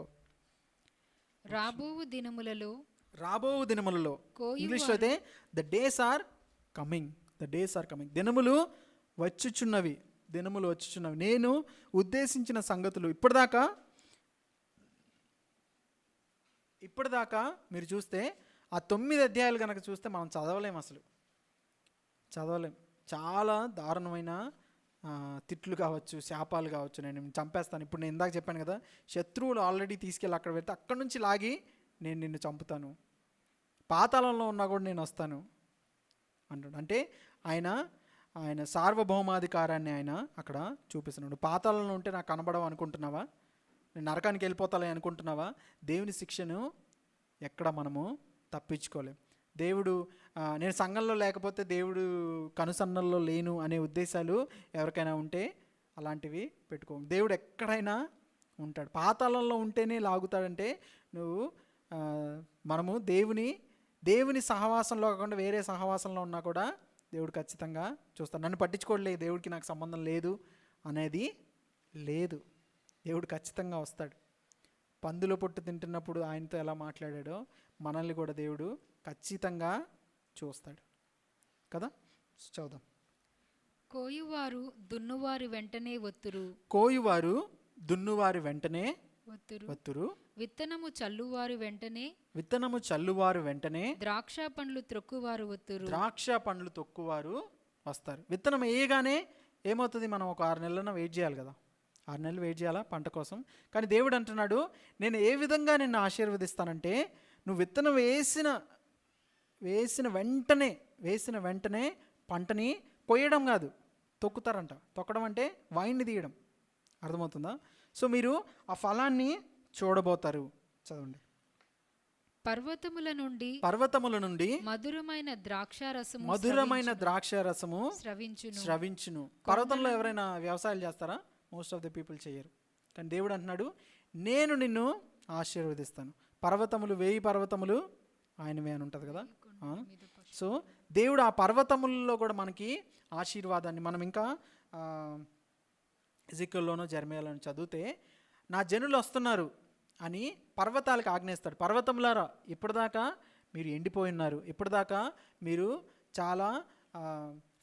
రాబోవు దినములలో ఇంగ్లీష్లో అయితే ద డేస్ ఆర్ కమింగ్. దినములు వచ్చుచున్నవి. నేను ఉద్దేశించిన సంగతులు. ఇప్పటిదాకా మీరు చూస్తే ఆ 9 అధ్యాయాలు కనుక చూస్తే మనం చదవలేం. చాలా దారుణమైన తిట్లు కావచ్చు, శాపాలు కావచ్చు. నేను చంపేస్తాను. ఇప్పుడు నేను ఇందాక చెప్పాను కదా, శత్రువులు ఆల్రెడీ తీసుకెళ్ళి అక్కడ పెడితే అక్కడి నుంచి లాగి నేను నిన్ను చంపుతాను, పాతాళంలో ఉన్నా కూడా నేను వస్తాను అంటాడు. అంటే ఆయన సార్వభౌమాధికారాన్ని ఆయన అక్కడ చూపిస్తున్నాడు. పాతాళంలో ఉంటే నాకు కనబడవు అనుకుంటున్నావా? నేను నరకానికి వెళ్ళిపోతాలే అనుకుంటున్నావా? దేవుని శిక్షను ఎక్కడ మనము తప్పించుకోలేం. దేవుడు నేను సంఘంలో లేకపోతే దేవుడు కనుసన్నల్లో లేను అనే ఉద్దేశాలు ఎవరికైనా ఉంటే అలాంటివి పెట్టుకో. దేవుడు ఎక్కడైనా ఉంటాడు. పాతాళంలో ఉంటేనే లాగుతాడంటే మనము దేవుని సహవాసంలో కాకుండా వేరే సహవాసంలో ఉన్నా కూడా దేవుడు ఖచ్చితంగా చూస్తాడు. నన్ను పట్టించుకోవట్లేదు, దేవుడికి నాకు సంబంధం లేదు అనేది లేదు. దేవుడు ఖచ్చితంగా వస్తాడు. పందుల పొట్టు తింటున్నప్పుడు ఆయనతో ఎలా మాట్లాడాడో మనల్ని కూడా దేవుడు ఖచ్చితంగా చూస్తాడు కదా. చదువుదాం. కోయువారు దున్నువారి వెంటనే వత్తురు. విత్తనము చల్లువారు వెంటనే ద్రాక్ష పండ్లు తొక్కువారు వస్తారు. విత్తనం వేయగానే ఏమవుతుంది? మనం ఒక 6 నెలలన వెయిట్ చేయాలి కదా. 6 నెలలు వెయిట్ చేయాలా పంట కోసం. కానీ దేవుడు అంటున్నాడు, నేను ఏ విధంగా నిన్ను ఆశీర్వదిస్తానంటే, నువ్వు విత్తనం వేసిన వెంటనే పంటని కొయ్యడం కాదు, తొక్కుతారంట. తొక్కడం అంటే వైన్ని తీయడం. అర్థమవుతుందా? సో మీరు ఆ ఫలాన్ని చూడబోతారు. చదవండి. పర్వతముల నుండి మధురమైన ద్రాక్షారసము స్రవించును. పర్వతంలో ఎవరైనా వ్యవసాయాలు చేస్తారా? మోస్ట్ ఆఫ్ ద పీపుల్ చేయరు. కానీ దేవుడు అంటున్నాడు, నేను నిన్ను ఆశీర్వదిస్తాను. వేయి పర్వతములు ఆయనవే అని ఉంటుంది కదా. సో దేవుడు ఆ పర్వతములలో కూడా మనకి ఆశీర్వాదాన్ని, మనం ఇంకా ఎజెకియల్లోనో జెరమయాలోనో చదివితే, నా జనులు వస్తున్నారు అని పర్వతాలకు ఆజ్ఞేస్తాడు. పర్వతములారా, ఇప్పటిదాకా మీరు ఎండిపోయి ఉన్నారు, ఇప్పటిదాకా మీరు చాలా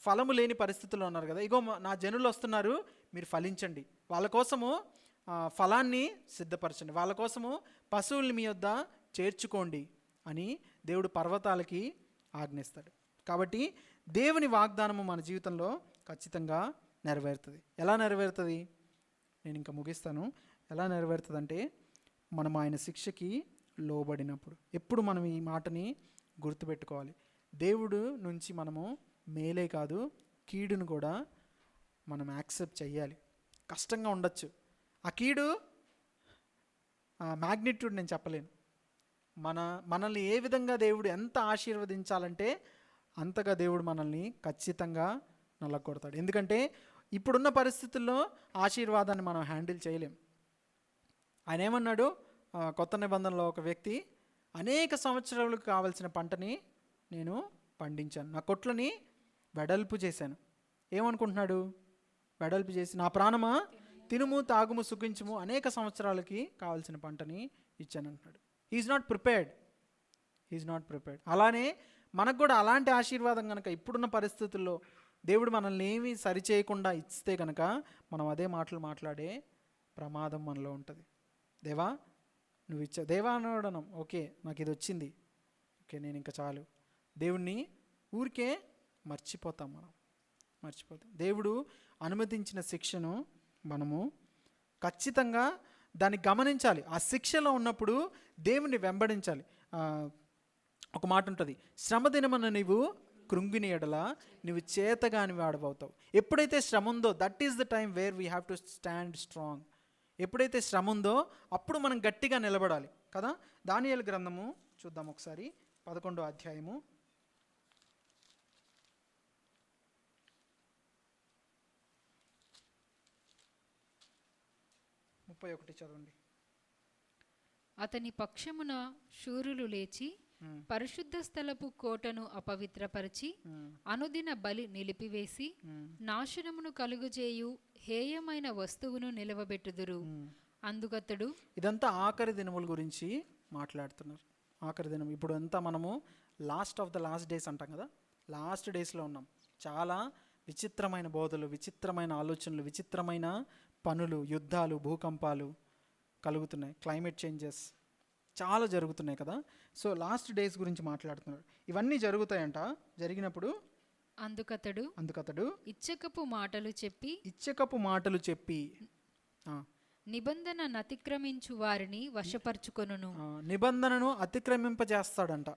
ఫలము లేని పరిస్థితుల్లో ఉన్నారు కదా. ఇగో నా జనులు వస్తున్నారు, మీరు ఫలించండి, వాళ్ళ కోసము ఫలాన్ని సిద్ధపరచండి, వాళ్ళ కోసము పశువుల్ని మీ వద్ద చేర్చుకోండి అని దేవుడు పర్వతాలకి ఆజ్ఞిస్తాడు. కాబట్టి దేవుని వాగ్దానము మన జీవితంలో ఖచ్చితంగా నెరవేరుతుంది. ఎలా నెరవేరుతుంది? నేను ఇంకా ముగిస్తాను. ఎలా నెరవేరుతుంది అంటే, మనం ఆయన శిక్షకి లోబడినప్పుడు. ఎప్పుడు మనం ఈ మాటని గుర్తుపెట్టుకోవాలి. దేవుడు నుంచి మనము మేలే కాదు కీడును కూడా మనం యాక్సెప్ట్ చేయాలి. కష్టంగా ఉండొచ్చు. ఆ కీడు మ్యాగ్నిట్యూడ్ నేను చెప్పలేను. మనల్ని ఏ విధంగా దేవుడు ఎంత ఆశీర్వదించాలంటే అంతగా దేవుడు మనల్ని ఖచ్చితంగా నల్లగొడతాడు. ఎందుకంటే ఇప్పుడున్న పరిస్థితుల్లో ఆశీర్వాదాన్ని మనం హ్యాండిల్ చేయలేం. ఆయన ఏమన్నాడు, కొత్త నిబంధనలో ఒక వ్యక్తి, అనేక సంవత్సరాలకు కావలసిన పంటని నేను పండించాను, నా కొట్లని వెడల్పు చేశాను. ఏమనుకుంటున్నాడు? వెడల్పు చేసి నా ప్రాణమా తినుము తాగుము సుఖించుము, అనేక సంవత్సరాలకి కావాల్సిన పంటని ఇచ్చాను అంటున్నాడు. He is not prepared. అలానే మనకు కూడా అలాంటి ఆశీర్వాదం కనుక ఇప్పుడున్న పరిస్థితుల్లో దేవుడు మనల్ని ఏమీ సరిచేయకుండా ఇస్తే కనుక మనం అదే మాటలు మాట్లాడే ప్రమాదం మనలో ఉంటుంది. దేవా నువ్వు ఇచ్చావు, దేవా అనడం ఓకే, నాకు ఇది వచ్చింది, ఓకే నేను ఇంకా చాలు. దేవుణ్ణి ఊరికే మర్చిపోతాం. దేవుడు అనుమతించిన శిక్షను మనము ఖచ్చితంగా దాన్ని గమనించాలి. ఆ శిక్షలో ఉన్నప్పుడు దేవుణ్ణి వెంబడించాలి. ఒక మాట ఉంటుంది, శ్రమ దినమున నీవు కృంగిని ఎడల నువ్వు చేతగాని వాడబోతావు. ఎప్పుడైతే శ్రమ ఉందో that is the time where we have to stand strong. ఎప్పుడైతే శ్రమ ఉందో అప్పుడు మనం గట్టిగా నిలబడాలి కదా. దానియేలు గ్రంథము చూద్దాం ఒకసారి, 11వ అధ్యాయము 31 చదవండి. అతని పక్షమున శూరులు లేచి పరిశుద్ధ స్థలపు కోటను అపవిత్రపరిచి అనుదిన బలి నిలిపివేసి నాశనమును కలుగుచేయు హేయమైన వస్తువును నిలవబెట్టుదురు. అందుకతడు, ఇదంతా ఆఖరి దినముల గురించి మాట్లాడుతున్నారు. ఆఖరి దినం, ఇప్పుడు అంతా మనము last of the last days అంటాం కదా, లాస్ట్ డేస్లో ఉన్నాం. చాలా విచిత్రమైన బోధలు, విచిత్రమైన ఆలోచనలు, విచిత్రమైన పనులు, యుద్ధాలు, భూకంపాలు కలుగుతున్నాయి, క్లైమేట్ చేంజెస్ చాలా జరుగుతున్నాయి కదా. సో లాస్ట్ డేస్ గురించి మాట్లాడుతున్నారు. ఇవన్నీ జరుగుతాయంట. జరిగినప్పుడు అందుకతడు ఇచ్చకపు మాటలు చెప్పి నిబంధన అతిక్రమించు వారిని వశపరుచుకొనును. నిబంధనను అతిక్రమింపజేస్తాడంట.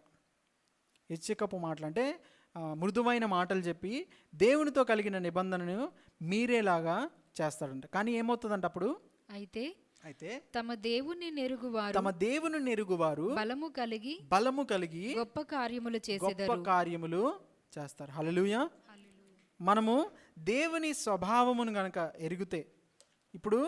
ఇచ్చకపు మాటలు అంటే మృదువైన మాటలు చెప్పి దేవునితో కలిగిన నిబంధనను మీరేలాగా చేస్తాడంట. కానీ ఏమవుతుందంట అప్పుడు? అయితే తమ దేవుని నెరుగువారు బలము కలిగి గొప్ప కార్యములు చేస్తారు. హల్లెలూయా. మనము దేవుని స్వభావమును గనక ఎరిగితే, ఇప్పుడు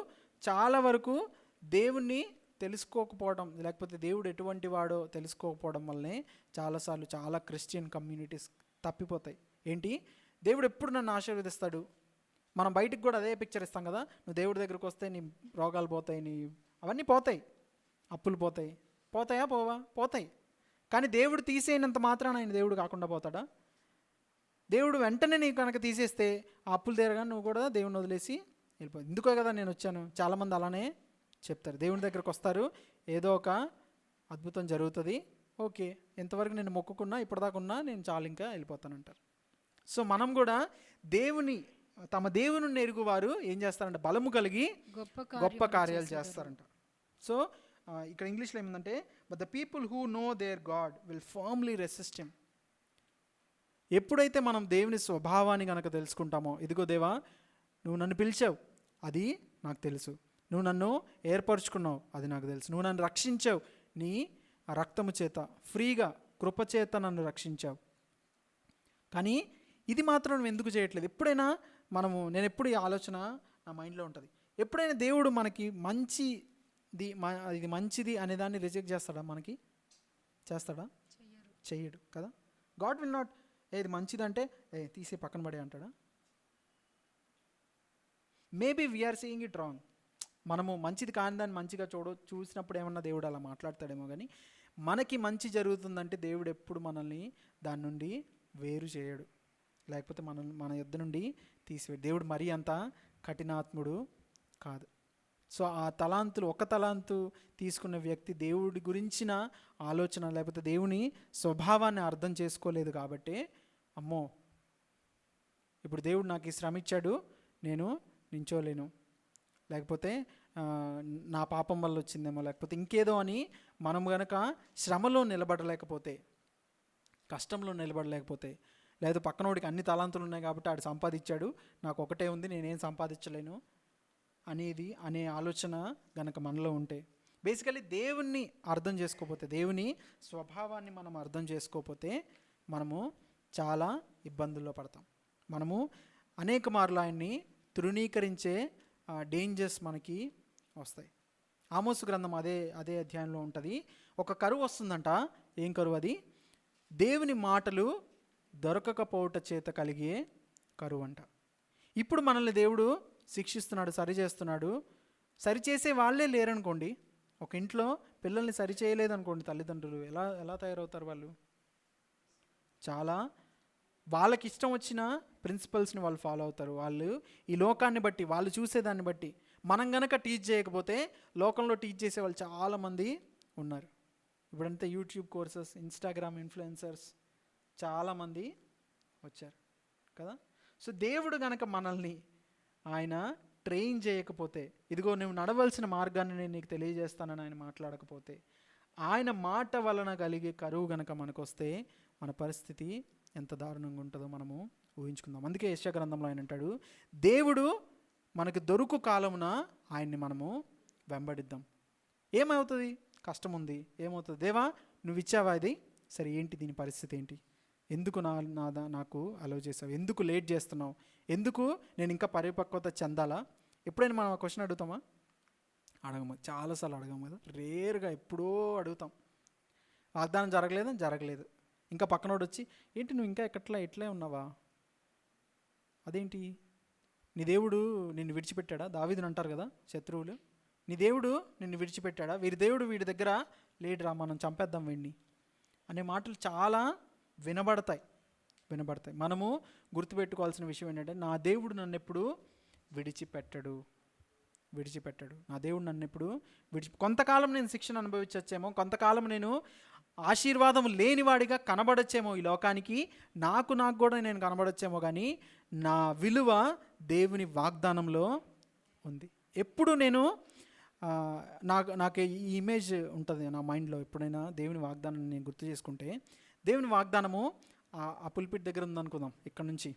చాలా వరకు దేవుణ్ణి తెలుసుకోకపోవడం, లేకపోతే దేవుడు ఎటువంటి వాడో తెలుసుకోకపోవడం వల్లనే చాలాసార్లు చాలా క్రిస్టియన్ కమ్యూనిటీస్ తప్పిపోతాయి. ఏంటి, దేవుడు ఎప్పుడు నన్ను ఆశీర్వదిస్తాడు, మనం బయటికి కూడా అదే పిక్చర్ ఇస్తాం కదా. నువ్వు దేవుడి దగ్గరకు వస్తే నీ రోగాలు పోతాయి, నీ అవన్నీ పోతాయి, అప్పులు పోతాయా పోతాయి. కానీ దేవుడు తీసేయనంత మాత్రాన ఆయన దేవుడు కాకుండా పోతాడా? దేవుడు వెంటనే నీకు కనుక తీసేస్తే ఆ అప్పులు తీరగా నువ్వు కూడా దేవుని వదిలేసి వెళ్ళిపోతుంది. ఎందుకో కదా నేను వచ్చాను. చాలామంది అలానే చెప్తారు. దేవుని దగ్గరకు వస్తారు, ఏదో ఒక అద్భుతం జరుగుతుంది, ఓకే ఎంతవరకు నేను మొక్కుకున్నా ఇప్పటిదాకా ఉన్నా నేను చాలు ఇంకా వెళ్ళిపోతానంటారు. సో మనం కూడా తమ దేవుని ఎరుగువారు ఏం చేస్తారంట? బలము కలిగి గొప్ప కార్యాలు చేస్తారంట. సో ఇక్కడ ఇంగ్లీష్లో ఏముందంటే, but the people who know their God will firmly resist him. ఎప్పుడైతే మనం దేవుని స్వభావాన్ని కనుక తెలుసుకుంటామో, ఇదిగో దేవా నువ్వు నన్ను పిలిచావు, అది నాకు తెలుసు, నువ్వు నన్ను ఏర్పరచుకున్నావు, అది నాకు తెలుసు, నువ్వు నన్ను రక్షించావు, నీ రక్తము చేత ఫ్రీగా కృపచేత నన్ను రక్షించావు. కానీ ఇది మాత్రం నువ్వు ఎందుకు చేయట్లేదు? ఎప్పుడైనా నేను ఎప్పుడు ఈ ఆలోచన నా మైండ్లో ఉంటుంది, ఎప్పుడైనా దేవుడు మనకి ఇది మంచిది అనే దాన్ని రిజెక్ట్ చేస్తాడా? మనకి చేస్తాడా? చెయ్యడు కదా. గాడ్ విల్ నాట్, ఏది మంచిదంటే తీసి పక్కన పడే అంటాడా? Maybe we are seeing it wrong. మనము మంచిది కాని దాన్ని మంచిగా చూసినప్పుడు ఏమన్నా దేవుడు అలా మాట్లాడతాడేమో. కానీ మనకి మంచి జరుగుతుందంటే దేవుడు ఎప్పుడు మనల్ని దాని నుండి వేరు చేయడు, లేకపోతే మన యుద్ధ నుండి తీసివేడు. దేవుడు మరీ అంత కఠినాత్ముడు కాదు. సో ఆ ఒక తలాంతు తీసుకున్న వ్యక్తి దేవుడి గురించిన ఆలోచన లేకపోతే దేవుని స్వభావాన్ని అర్థం చేసుకోలేదు కాబట్టి, అమ్మో ఇప్పుడు దేవుడు నాకు ఈ శ్రమ ఇచ్చాడు, నేను నించోలేను, లేకపోతే నా పాపం వల్ల వచ్చిందేమో, లేకపోతే ఇంకేదో అని మనం గనక శ్రమలో నిలబడలేకపోతే, కష్టంలో నిలబడలేకపోతే, లేదా పక్కనోడికి అన్ని తలాంతులు ఉన్నాయి కాబట్టి ఆడు సంపాదించాడు, నాకు ఒకటే ఉంది, నేనేం సంపాదించలేను అనే ఆలోచన గనక మనలో ఉంటే, బేసికలీ దేవుణ్ణి అర్థం చేసుకోకపోతే, దేవుని స్వభావాన్ని మనం అర్థం చేసుకోకపోతే మనము చాలా ఇబ్బందుల్లో పడతాం. మనము అనేక మార్లు ఆయన్ని తృణీకరించే డేంజర్స్ మనకి వస్తాయి. ఆమోసు గ్రంథం అదే అధ్యాయంలో ఉంటుంది. ఒక కరువు వస్తుందంట. ఏం కరువు అది? దేవుని మాటలు దొరకకపోవట చేత కలిగే కరువు అంట. ఇప్పుడు మనల్ని దేవుడు శిక్షిస్తున్నాడు, సరిచేస్తున్నాడు. సరిచేసే వాళ్ళే లేరనుకోండి, ఒక ఇంట్లో పిల్లల్ని సరిచేయలేదనుకోండి తల్లిదండ్రులు, ఎలా తయారవుతారు వాళ్ళు? చాలా వాళ్ళకి ఇష్టం వచ్చిన ప్రిన్సిపల్స్ని వాళ్ళు ఫాలో అవుతారు. వాళ్ళు ఈ లోకాన్ని బట్టి, వాళ్ళు చూసేదాన్ని బట్టి, మనం గనక టీచ్ చేయకపోతే లోకంలో టీచ్ చేసే వాళ్ళు చాలామంది ఉన్నారు. ఇప్పుడంతా యూట్యూబ్ కోర్సెస్, ఇన్స్టాగ్రామ్ ఇన్ఫ్లుయెన్సర్స్ చాలామంది వచ్చారు కదా. సో దేవుడు గనక మనల్ని ఆయన ట్రైన్ చేయకపోతే, ఇదిగో నువ్వు నడవలసిన మార్గాన్ని నేను నీకు తెలియజేస్తానని ఆయన మాట్లాడకపోతే, ఆయన మాట వలన కలిగే కరువు గనక మనకు వస్తే మన పరిస్థితి ఎంత దారుణంగా ఉంటుందో మనము ఊహించుకుందాం. అందుకే యెషయా గ్రంథంలో ఆయన అంటాడు, దేవుడు మనకు దొరుకు కాలమున ఆయన్ని మనము వెంబడిద్దాం. ఏమవుతుంది? కష్టం ఉంది, ఏమవుతుంది? దేవా నువ్వు ఇచ్చావా ఇది? సరే ఏంటి దీని పరిస్థితి ఏంటి? ఎందుకు నాకు అలౌ చేసావు? ఎందుకు లేట్ చేస్తున్నావు? ఎందుకు నేను ఇంకా పరిపక్వత చెందాలా? ఎప్పుడైనా మనం ఆ క్వశ్చన్ అడుగుతామా? అడగము. చాలాసార్లు అడగము కదా, రేర్గా ఎప్పుడో అడుగుతాం. వాగ్దానం జరగలేదు. ఇంకా పక్కనోడు వచ్చి, ఏంటి నువ్వు ఇంకా ఇట్లే ఉన్నావా? అదేంటి? నీ దేవుడు నిన్ను విడిచిపెట్టాడా? దావీదుని అంటారు కదా శత్రువులు, నీ దేవుడు నిన్ను విడిచిపెట్టాడా? వీరి దేవుడు వీడి దగ్గర లేడురా, మనం చంపేద్దాం వీడిని అనే మాటలు చాలా వినబడతాయి. మనము గుర్తుపెట్టుకోవాల్సిన విషయం ఏంటంటే, నా దేవుడు నన్ను ఎప్పుడు విడిచిపెట్టడు. నా దేవుడు నన్ను ఎప్పుడు కొంతకాలం నేను శిక్షణ అనుభవించచ్చేమో, కొంతకాలం నేను ఆశీర్వాదం లేనివాడిగా కనబడచ్చేమో ఈ లోకానికి, నాకు కూడా నేను కనబడచ్చేమో, కానీ నా విలువ దేవుని వాగ్దానంలో ఉంది. ఎప్పుడు నేను నాకు ఈ ఇమేజ్ ఉంటుంది నా మైండ్లో. ఎప్పుడైనా దేవుని వాగ్దానాన్ని నేను గుర్తు చేసుకుంటే, దేవుని వాగ్దానము ఆ పుల్పిట్ దగ్గర ఉందనుకుందాం ఇక్కడ నుంచి.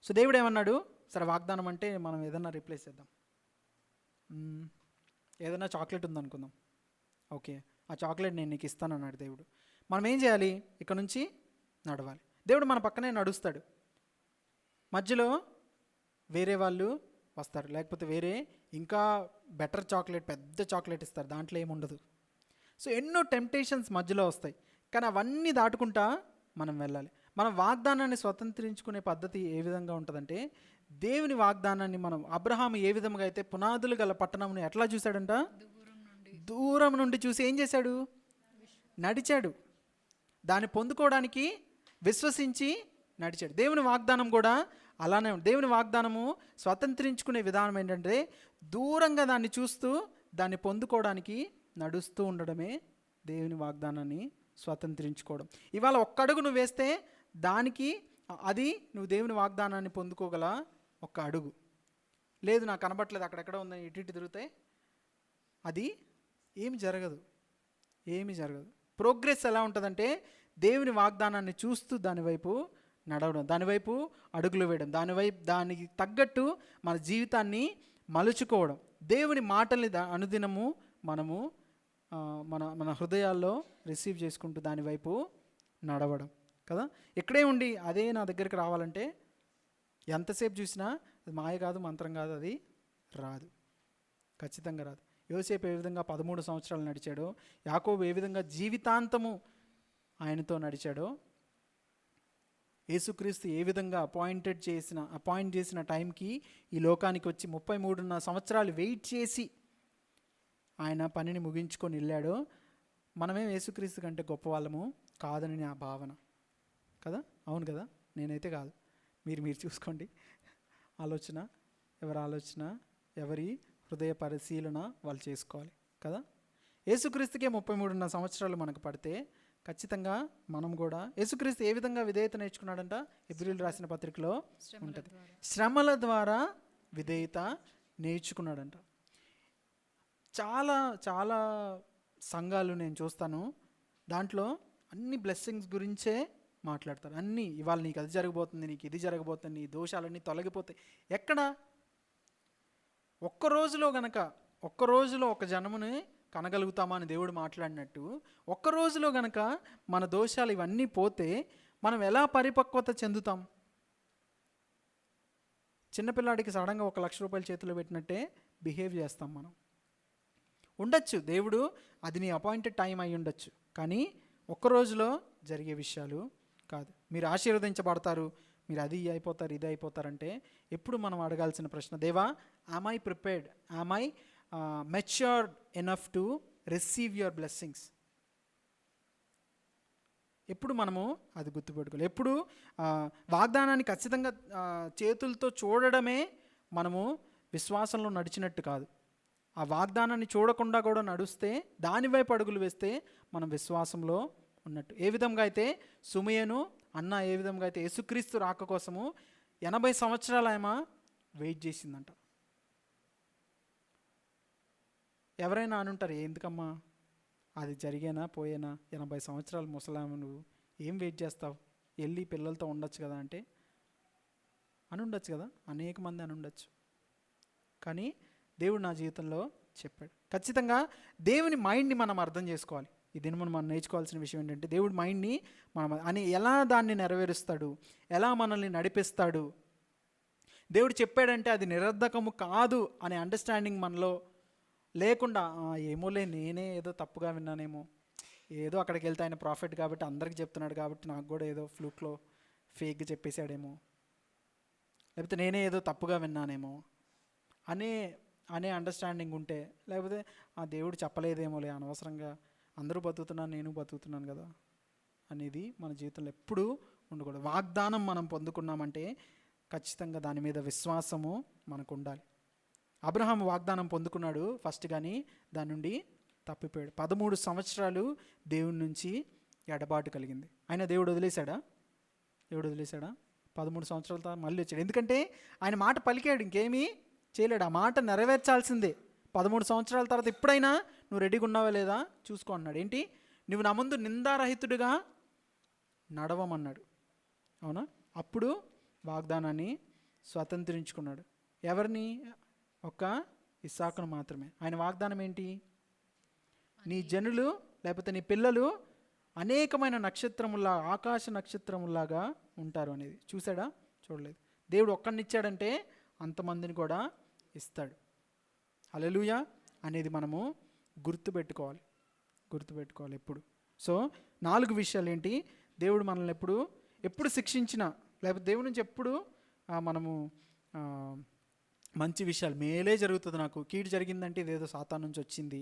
సో దేవుడు ఏమన్నాడు? సరే వాగ్దానం అంటే మనం ఏదన్నా రీప్లేస్ చేద్దాం. ఏదైనా చాక్లెట్ ఉందనుకుందాం. ఓకే, ఆ చాక్లెట్ నేను నీకు ఇస్తాను అన్నాడు దేవుడు. మనం ఏం చేయాలి? ఇక్కడ నుంచి నడవాలి. దేవుడు మన పక్కనే నడుస్తాడు. మధ్యలో వేరే వాళ్ళు వస్తారు, లేకపోతే వేరే ఇంకా బెటర్ చాక్లెట్, పెద్ద చాక్లెట్ ఇస్తారు, దాంట్లో ఏముండదు. సో ఎన్నో టెంప్టేషన్స్ మధ్యలో వస్తాయి, కానీ అవన్నీ దాటుకుంటా మనం వెళ్ళాలి. మన వాగ్దానాన్ని స్వతంత్రించుకునే పద్ధతి ఏ విధంగా ఉంటుందంటే, దేవుని వాగ్దానాన్ని మనం, అబ్రహాము ఏ విధంగా అయితే పునాదులు గల పట్టణంను ఎట్లా చూశాడంట? దూరం నుండి చూసి ఏం చేశాడు? నడిచాడు. దాన్ని పొందుకోవడానికి విశ్వసించి నడిచాడు. దేవుని వాగ్దానం కూడా అలానే ఉంది. దేవుని వాగ్దానము స్వతంత్రించుకునే విధానం ఏంటంటే, దూరంగా దాన్ని చూస్తూ దాన్ని పొందుకోవడానికి నడుస్తూ ఉండడమే దేవుని వాగ్దానాన్ని స్వతంత్రించుకోవడం. ఇవాళ ఒక్కడుగు నువ్వు వేస్తే దానికి అది నువ్వు దేవుని వాగ్దానాన్ని పొందుకోగల ఒక్క అడుగు. లేదు నాకు కనబట్టలేదు, అక్కడెక్కడ ఉందని ఇటు తిరిగితే అది ఏమి జరగదు. ప్రోగ్రెస్ ఎలా ఉంటుందంటే, దేవుని వాగ్దానాన్ని చూస్తూ దానివైపు నడవడం, దానివైపు అడుగులు వేయడం, దానికి తగ్గట్టు మన జీవితాన్ని మలుచుకోవడం, దేవుని మాటల్ని అనుదినము మనము మన హృదయాల్లో రిసీవ్ చేసుకుంటూ దానివైపు నడవడం కదా. ఇక్కడే ఉండి అదే నా దగ్గరికి రావాలంటే ఎంతసేపు చూసినా అది మాయ కాదు, మంత్రం కాదు, అది రాదు, ఖచ్చితంగా రాదు. యోసేపు ఏ విధంగా 13 సంవత్సరాలు నడిచాడో, యాకోబు ఏ విధంగా జీవితాంతము ఆయనతో నడిచాడో, యేసుక్రీస్తు ఏ విధంగా అపాయింట్ చేసిన టైంకి ఈ లోకానికి వచ్చి 33.5 సంవత్సరాలు వెయిట్ చేసి ఆయన పనిని ముగించుకొని వెళ్ళాడో, మనమేం యేసుక్రీస్తు కంటే గొప్ప వాళ్ళము కాదని నా భావన కదా. అవును కదా, నేనైతే కాదు. మీరు చూసుకోండి. ఎవరి ఆలోచన ఎవరి హృదయ పరిశీలన వాళ్ళు చేసుకోవాలి కదా. యేసుక్రీస్తుకే 33.5 సంవత్సరాలు మనకు పడితే ఖచ్చితంగా మనం కూడా, యేసుక్రీస్తు ఏ విధంగా విధేయత నేర్చుకున్నాడంట? హెబ్రీయులు రాసిన పత్రికలో ఉంటుంది, శ్రమల ద్వారా విధేయత నేర్చుకున్నాడంట. చాలా చాలా సంఘాలు నేను చూస్తాను, దాంట్లో అన్ని బ్లెస్సింగ్స్ గురించే మాట్లాడతారు. అన్నీ ఇవాళ నీకు అది జరగబోతుంది, నీకు ఇది జరగబోతుంది, నీ దోషాలన్నీ తొలగిపోతాయి. ఎక్కడ ఒక్క రోజులో ఒక జనముని కనగలుగుతామా అని దేవుడు మాట్లాడినట్టు, ఒక్క రోజులో గనక మన దోషాలు ఇవన్నీ పోతే మనం ఎలా పరిపక్వత చెందుతాం? చిన్నపిల్లాడికి సడన్గా 1,00,000 రూపాయలు చేతిలో పెట్టినట్టే బిహేవ్ చేస్తాం మనం. ఉండొచ్చు దేవుడు అది నీ అపాయింటెడ్ టైం అయి ఉండొచ్చు, కానీ ఒక్క రోజులో జరిగే విషయాలు కాదు. మీరు ఆశీర్వదించబడతారు, మీరు అది అయిపోతారు, ఇది అయిపోతారంటే ఎప్పుడు మనం అడగాల్సిన ప్రశ్న, దేవా am I prepared, am I matured enough to receive your blessings? ఎప్పుడు మనము అది గుర్తుపెట్టుకోవాలి. ఎప్పుడు వాగ్దానాన్ని ఖచ్చితంగా చేతులతో చూడడమే మనము విశ్వాసంలో నడిచినట్టు కాదు. ఆ వాగ్దానాన్ని చూడకుండా కూడా నడుస్తే, దానివైపు అడుగులు వేస్తే మనం విశ్వాసంలో ఉన్నట్టు. ఏ విధంగా అయితే సుమయను అన్న ఏ విధంగా అయితే యేసుక్రీస్తు రాక కోసము 80 సంవత్సరాలు ఆమె వెయిట్ చేసిందంట. ఎవరైనా అనుంటారు, ఎందుకమ్మా అది జరిగేనా పోయేనా, 80 సంవత్సరాలు ముసలామె, నువ్వు ఏం వెయిట్ చేస్తావు, వెళ్ళి పిల్లలతో ఉండొచ్చు కదా అంటే అనుండొచ్చు కదా, అనేక మంది అనుండొచ్చు. కానీ దేవుడు నా జీవితంలో చెప్పాడు. ఖచ్చితంగా దేవుని మైండ్ని మనం అర్థం చేసుకోవాలి. ఈ దినం మనం నేర్చుకోవాల్సిన విషయం ఏంటంటే, దేవుడి మైండ్ని మనం అని ఎలా దాన్ని నెరవేరుస్తాడు, ఎలా మనల్ని నడిపిస్తాడు. దేవుడు చెప్పాడంటే అది నిరర్ధకము కాదు అనే అండర్స్టాండింగ్ మనలో లేకుండా, ఏమోలే నేనే ఏదో తప్పుగా విన్నానేమో, ఏదో అక్కడికి వెళ్తే ఆయన ప్రాఫిట్ కాబట్టి అందరికి చెప్తున్నాడు కాబట్టి నాకు కూడా ఏదో ఫ్లూక్లో ఫేక్గా చెప్పేశాడేమో, లేకపోతే నేనే ఏదో తప్పుగా విన్నానేమో అనే అండర్స్టాండింగ్ ఉంటే, లేకపోతే ఆ దేవుడు చెప్పలేదేమోలే, అనవసరంగా అందరూ బతుకుతున్నాను నేను బతుకుతున్నాను కదా అనేది మన జీవితంలో ఎప్పుడూ ఉండకూడదు. వాగ్దానం మనం పొందుకున్నామంటే ఖచ్చితంగా దాని మీద విశ్వాసము మనకు ఉండాలి. అబ్రహాం వాగ్దానం పొందుకున్నాడు ఫస్ట్, కానీ దాని నుండి తప్పిపోయాడు. 13 సంవత్సరాలు దేవుడి నుంచి ఎడబాటు కలిగింది. ఆయన దేవుడు వదిలేశాడా? 13 సంవత్సరాల తర్వాత మళ్ళీ వచ్చాడు. ఎందుకంటే ఆయన మాట పలికాడు, ఇంకేమీ చేయలేడు. ఆ మాట నెరవేర్చాల్సిందే. 13 సంవత్సరాల తర్వాత ఇప్పుడైనా నువ్వు రెడీగా ఉన్నావా లేదా చూసుకో అన్నాడు. ఏంటి? నువ్వు నా ముందు నిందారహితుడిగా నడవమన్నాడు. అవునా? అప్పుడు వాగ్దానాన్ని స్వతంత్రించుకున్నాడు. ఎవరిని? ఒక్క ఇస్సాకును మాత్రమే. ఆయన వాగ్దానం ఏంటి? నీ జనులు లేకపోతే నీ పిల్లలు అనేకమైన నక్షత్రములా, ఆకాశ నక్షత్రములాగా ఉంటారు అనేది. చూసాడా? చూడలేదు. దేవుడు ఒక్కడినిచ్చాడంటే అంతమందిని కూడా ఇస్తాడు. హల్లెలూయా అనేది మనము గుర్తుపెట్టుకోవాలి ఎప్పుడు. సో 4 విషయాలు ఏంటి? దేవుడు మనల్ని ఎప్పుడు శిక్షించినా, లేకపోతే దేవుడి నుంచి ఎప్పుడు మనము మంచి విషయాలు, మేలే జరుగుతుంది, నాకు కీడు జరిగిందంటే ఇదేదో సాతాను నుంచి వచ్చింది,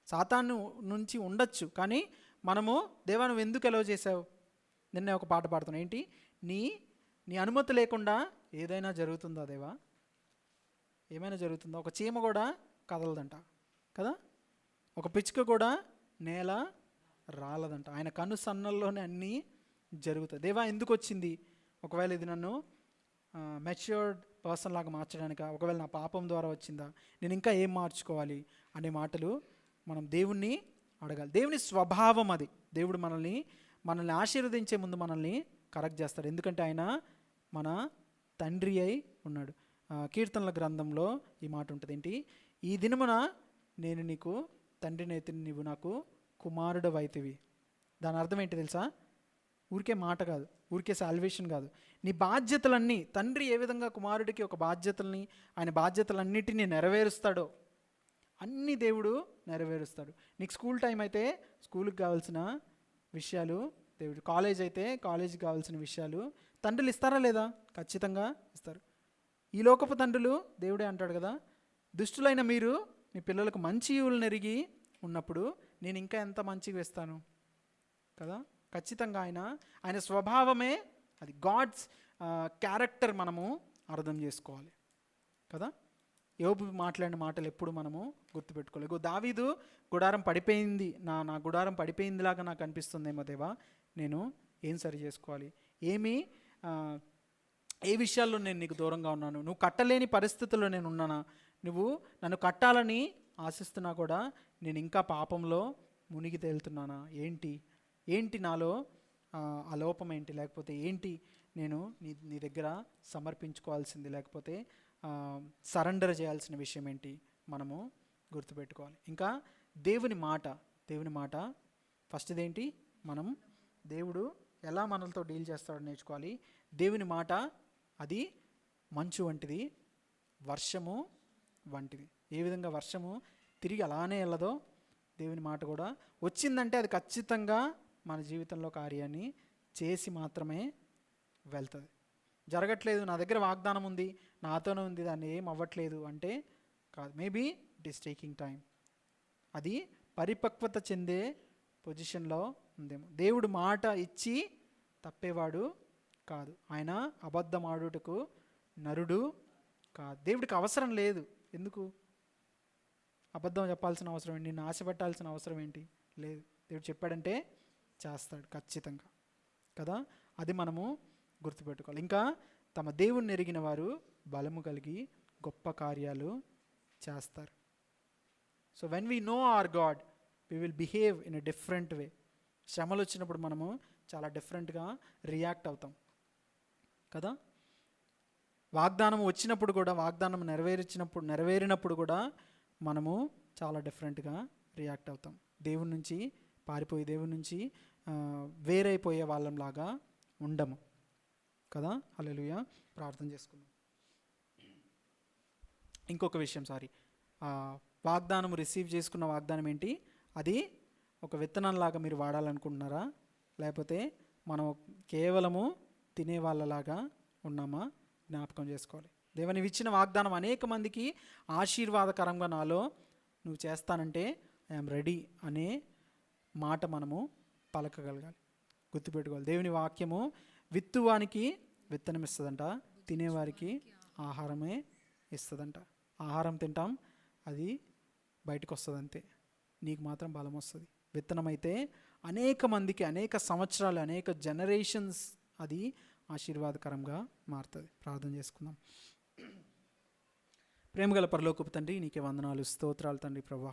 సాతాను నుంచి ఉండొచ్చు, కానీ మనము దేవా నువ్వు ఎందుకు ఎలవ్ చేసావు? నిన్నే ఒక పాట పాడుతున్నాను. ఏంటి? నీ అనుమతి లేకుండా ఏదైనా జరుగుతుందా దేవా? ఏమైనా జరుగుతుందా? ఒక చీమ కూడా కదలదంట కదా, ఒక పిచ్చుక కూడా నేల రాలదంట. ఆయన కను సన్నల్లోనే అన్నీ జరుగుతాయి. దేవా ఎందుకు వచ్చింది? ఒకవేళ ఇది నన్ను మెచ్యూర్డ్ పర్సన్ లాగా మార్చడానికా? ఒకవేళ నా పాపం ద్వారా వచ్చిందా? నేను ఇంకా ఏం మార్చుకోవాలి అనే మాటలు మనం దేవుణ్ణి అడగాలి. దేవుని స్వభావం అది. దేవుడు మనల్ని ఆశీర్వదించే ముందు మనల్ని కరెక్ట్ చేస్తాడు. ఎందుకంటే ఆయన మన తండ్రి అయి ఉన్నాడు. కీర్తనల గ్రంథంలో ఈ మాట ఉంటుంది. ఏంటి? ఈ దినమున నేను నీకు తండ్రినైతే నీవు నాకు కుమారుడు అయితివి. దాని అర్థం ఏంటి తెలుసా? ఊరికే మాట కాదు, ఊరికే సాల్వేషన్ కాదు. నీ బాధ్యతలన్నీ, తండ్రి ఏ విధంగా కుమారుడికి ఒక బాధ్యతల్ని, ఆయన బాధ్యతలన్నిటినీ నెరవేరుస్తాడో అన్నీ దేవుడు నెరవేరుస్తాడు. నీకు స్కూల్ టైం అయితే స్కూల్కి కావాల్సిన విషయాలు దేవుడు, కాలేజ్ అయితే కాలేజీకి కావాల్సిన విషయాలు తండ్రులు ఇస్తారా లేదా? ఖచ్చితంగా ఇస్తారు. ఈ లోకపు తండ్రులు దేవుడే అంటాడు కదా, దుష్టులైన మీరు మీ పిల్లలకు మంచి ఈవులను ఎరిగి ఉన్నప్పుడు నేను ఇంకా ఎంత మంచిగా వేస్తాను కదా. ఖచ్చితంగా ఆయన స్వభావమే అది. గాడ్స్ క్యారెక్టర్ మనము అర్థం చేసుకోవాలి కదా. యోబు మాట్లాడిన మాటలు ఎప్పుడు మనము గుర్తుపెట్టుకోలేదు. దావీదు గుడారం పడిపోయింది, నా గుడారం పడిపోయిందిలాగా నాకు అనిపిస్తుందేమో దేవా, నేను ఏం సరి చేసుకోవాలి, ఏ విషయాల్లో నేను నీకు దూరంగా ఉన్నాను, నువ్వు కట్టలేని పరిస్థితుల్లో నేను ఉన్నానా, నువ్వు నన్ను కట్టాలని ఆశిస్తున్నా కూడా నేను ఇంకా పాపంలో మునిగి తేలుతున్నానా, ఏంటి నాలో ఆ లోపం ఏంటి, లేకపోతే ఏంటి నేను నీ దగ్గర సమర్పించుకోవాల్సింది, లేకపోతే సరెండర్ చేయాల్సిన విషయం ఏంటి మనము గుర్తుపెట్టుకోవాలి. ఇంకా దేవుని మాట ఫస్ట్ది ఏంటి, మనం దేవుడు ఎలా మనలతో డీల్ చేస్తాడో నేర్చుకోవాలి. దేవుని మాట అది మంచు వంటిది, వర్షము వంటిది. ఏ విధంగా వర్షము తిరిగి అలానే వెళ్ళదో, దేవుని మాట కూడా వచ్చిందంటే అది ఖచ్చితంగా మన జీవితంలో కార్యాన్ని చేసి మాత్రమే వెళ్తుంది. జరగట్లేదు, నా దగ్గర వాగ్దానం ఉంది, నాతోనే ఉంది, దాన్ని ఏం అవ్వట్లేదు అంటే కాదు. Maybe it is taking time. అది పరిపక్వత చెందే పొజిషన్లో ఉందేమో. దేవుడు మాట ఇచ్చి తప్పేవాడు కాదు. ఆయన అబద్ధం ఆడుటకు నరుడు కాదు. దేవుడికి అవసరం లేదు. ఎందుకు అబద్ధం చెప్పాల్సిన అవసరం ఏంటి, నిన్ను ఆశపెట్టాల్సిన అవసరం ఏంటి లేదు. దేవుడు చెప్పాడంటే చేస్తాడు ఖచ్చితంగా కదా. అది మనము గుర్తుపెట్టుకోవాలి. ఇంకా తమ దేవుణ్ణి ఎరిగిన వారు బలము కలిగి గొప్ప కార్యాలు చేస్తారు. So when we know hour God we will behave in a different way. శ్రమలు వచ్చినప్పుడు మనము చాలా డిఫరెంట్గా రియాక్ట్ అవుతాం కదా. వాగ్దానం వచ్చినప్పుడు కూడా, వాగ్దానం నెరవేరినప్పుడు కూడా మనము చాలా డిఫరెంట్గా రియాక్ట్ అవుతాం. దేవుని నుంచి పారిపోయి, దేవుని నుంచి వేరైపోయే వాళ్ళంలాగా ఉండము కదా. హల్లెలూయా. ప్రార్థన చేసుకుందాం. ఇంకొక విషయం, వాగ్దానం రిసీవ్ చేసుకున్న వాగ్దానం ఏంటి, అది ఒక విత్తనంలాగా మీరు వాడాలనుకుంటున్నారా, లేకపోతే మనం కేవలము తినే వాళ్ళలాగా ఉన్నామా జ్ఞాపకం చేసుకోవాలి. దేవుని ఇచ్చిన వాగ్దానం అనేక మందికి ఆశీర్వాదకరంగా నాలో నువ్వు చేస్తానంటే ఐఎమ్ రెడీ అనే మాట మనము పలకగలగాలి, గుర్తుపెట్టుకోవాలి. దేవుని వాక్యము విత్తువానికి విత్తనం ఇస్తుందంట, తినేవారికి ఆహారమే ఇస్తుందంట. ఆహారం తింటాం, అది బయటకు వస్తుంది అంతే, నీకు మాత్రం బలం వస్తుంది. విత్తనం అయితే అనేక మందికి, అనేక సంవత్సరాలు, అనేక జనరేషన్స్ అది ఆశీర్వాదకరంగా మారుతుంది. ప్రార్థన చేసుకుందాం. ప్రేమగల పరలోకపు తండ్రి, నీకే వందనాలు, స్తోత్రాలు తండ్రి. ప్రభా,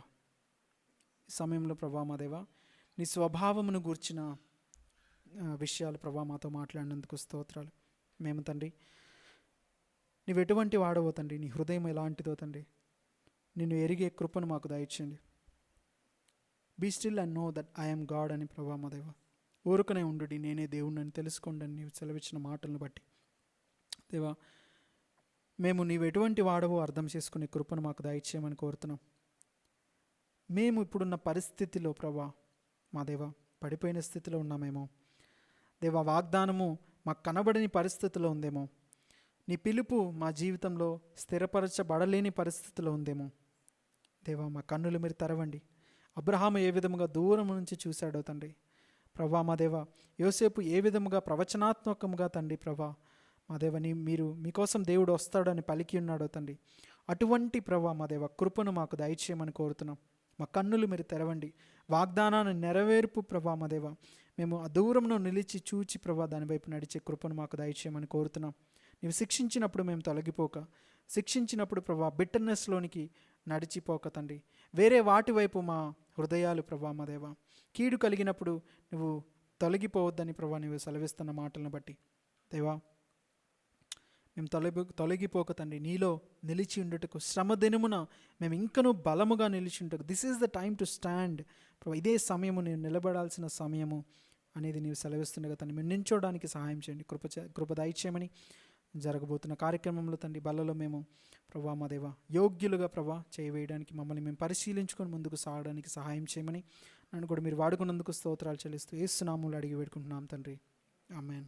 ఈ సమయంలో ప్రభా మా దేవా, నీ స్వభావమును గూర్చిన విషయాలు ప్రభా మాతో మాట్లాడినందుకు స్తోత్రాలు. మేము తండ్రి నీవు ఎటువంటి వాడవో తండ్రి, నీ హృదయం ఎలాంటిదో తండ్రి, నిన్ను ఎరిగే కృపను మాకు దయచేయండి. Be still and know that I'm God అని ప్రభా మా దేవా, ఊరుకనే ఉండు, నేనే దేవుణ్ణి అని తెలుసుకోండి అని నీవు సెలవిచ్చిన మాటలను బట్టి దేవా, మేము నీవు ఎటువంటి వాడవో అర్థం చేసుకునే కృపను మాకు దయచేయమని కోరుతున్నాం. మేము ఇప్పుడున్న పరిస్థితిలో ప్రభా మా దేవా పడిపోయిన స్థితిలో ఉన్నామేమో దేవా, వాగ్దానము మాకు కనబడని పరిస్థితిలో ఉందేమో, నీ పిలుపు మా జీవితంలో స్థిరపరచబడలేని పరిస్థితిలో ఉందేమో దేవా, మా కన్నులు మీరు తెరవండి. అబ్రహాము ఏ విధముగా దూరం నుంచి చూశాడో తండ్రి ప్రభా మా దేవా, యోసేపు ఏ విధముగా ప్రవచనాత్మకంగా తండ్రి ప్రభా మా దేవ మీరు మీకోసం దేవుడు వస్తాడని పలికి ఉన్నాడో తండ్రి, అటువంటి ప్రభా మా దేవ కృపను మాకు దయచేయమని కోరుతున్నాం. మా కన్నులు మీరు తెరవండి. వాగ్దానాన్ని నెరవేర్పు ప్రభా మా దేవ, మేము ఆ దూరంలో నిలిచి చూచి ప్రభా దాని వైపు నడిచే కృపను మాకు దయచేయమని కోరుతున్నాం. నీవు శిక్షించినప్పుడు మేము తొలగిపోక, శిక్షించినప్పుడు ప్రభా బిట్టర్నెస్లోనికి నడిచిపోక తండ్రి, వేరే వాటి వైపు మా హృదయాలు ప్రభా మా దేవ, కీడు కలిగినప్పుడు నువ్వు తొలగిపోవద్దని ప్రభా నీవు సెలవిస్తున్న మాటలను బట్టి దేవా, మేము తొలగిపోక తండ్రి నీలో నిలిచి ఉండుటకు, శ్రమ దినమున మేము ఇంకనూ బలముగా నిలిచి ఉంటకు, this is the time to stand Prabha, ఇదే సమయము నేను నిలబడాల్సిన సమయము అనేది నీవు సెలవిస్తుండగా తండ్రి మేము నించోడానికి సహాయం చేయండి. కృప దయచేయమని జరగబోతున్న కార్యక్రమంలో తండ్రి బలలో మేము ప్రభా మా దేవ యోగ్యులుగా ప్రభా చేయవేయడానికి మమ్మల్ని మేము పరిశీలించుకొని ముందుకు సాగడానికి సహాయం చేయమని నన్ను కూడా మీరు వాడుకున్నందుకు స్తోత్రాలు చెల్లిస్తూ యేసు నామములో అడిగి వేడుకుంటున్నాం తండ్రి. ఆమేన్.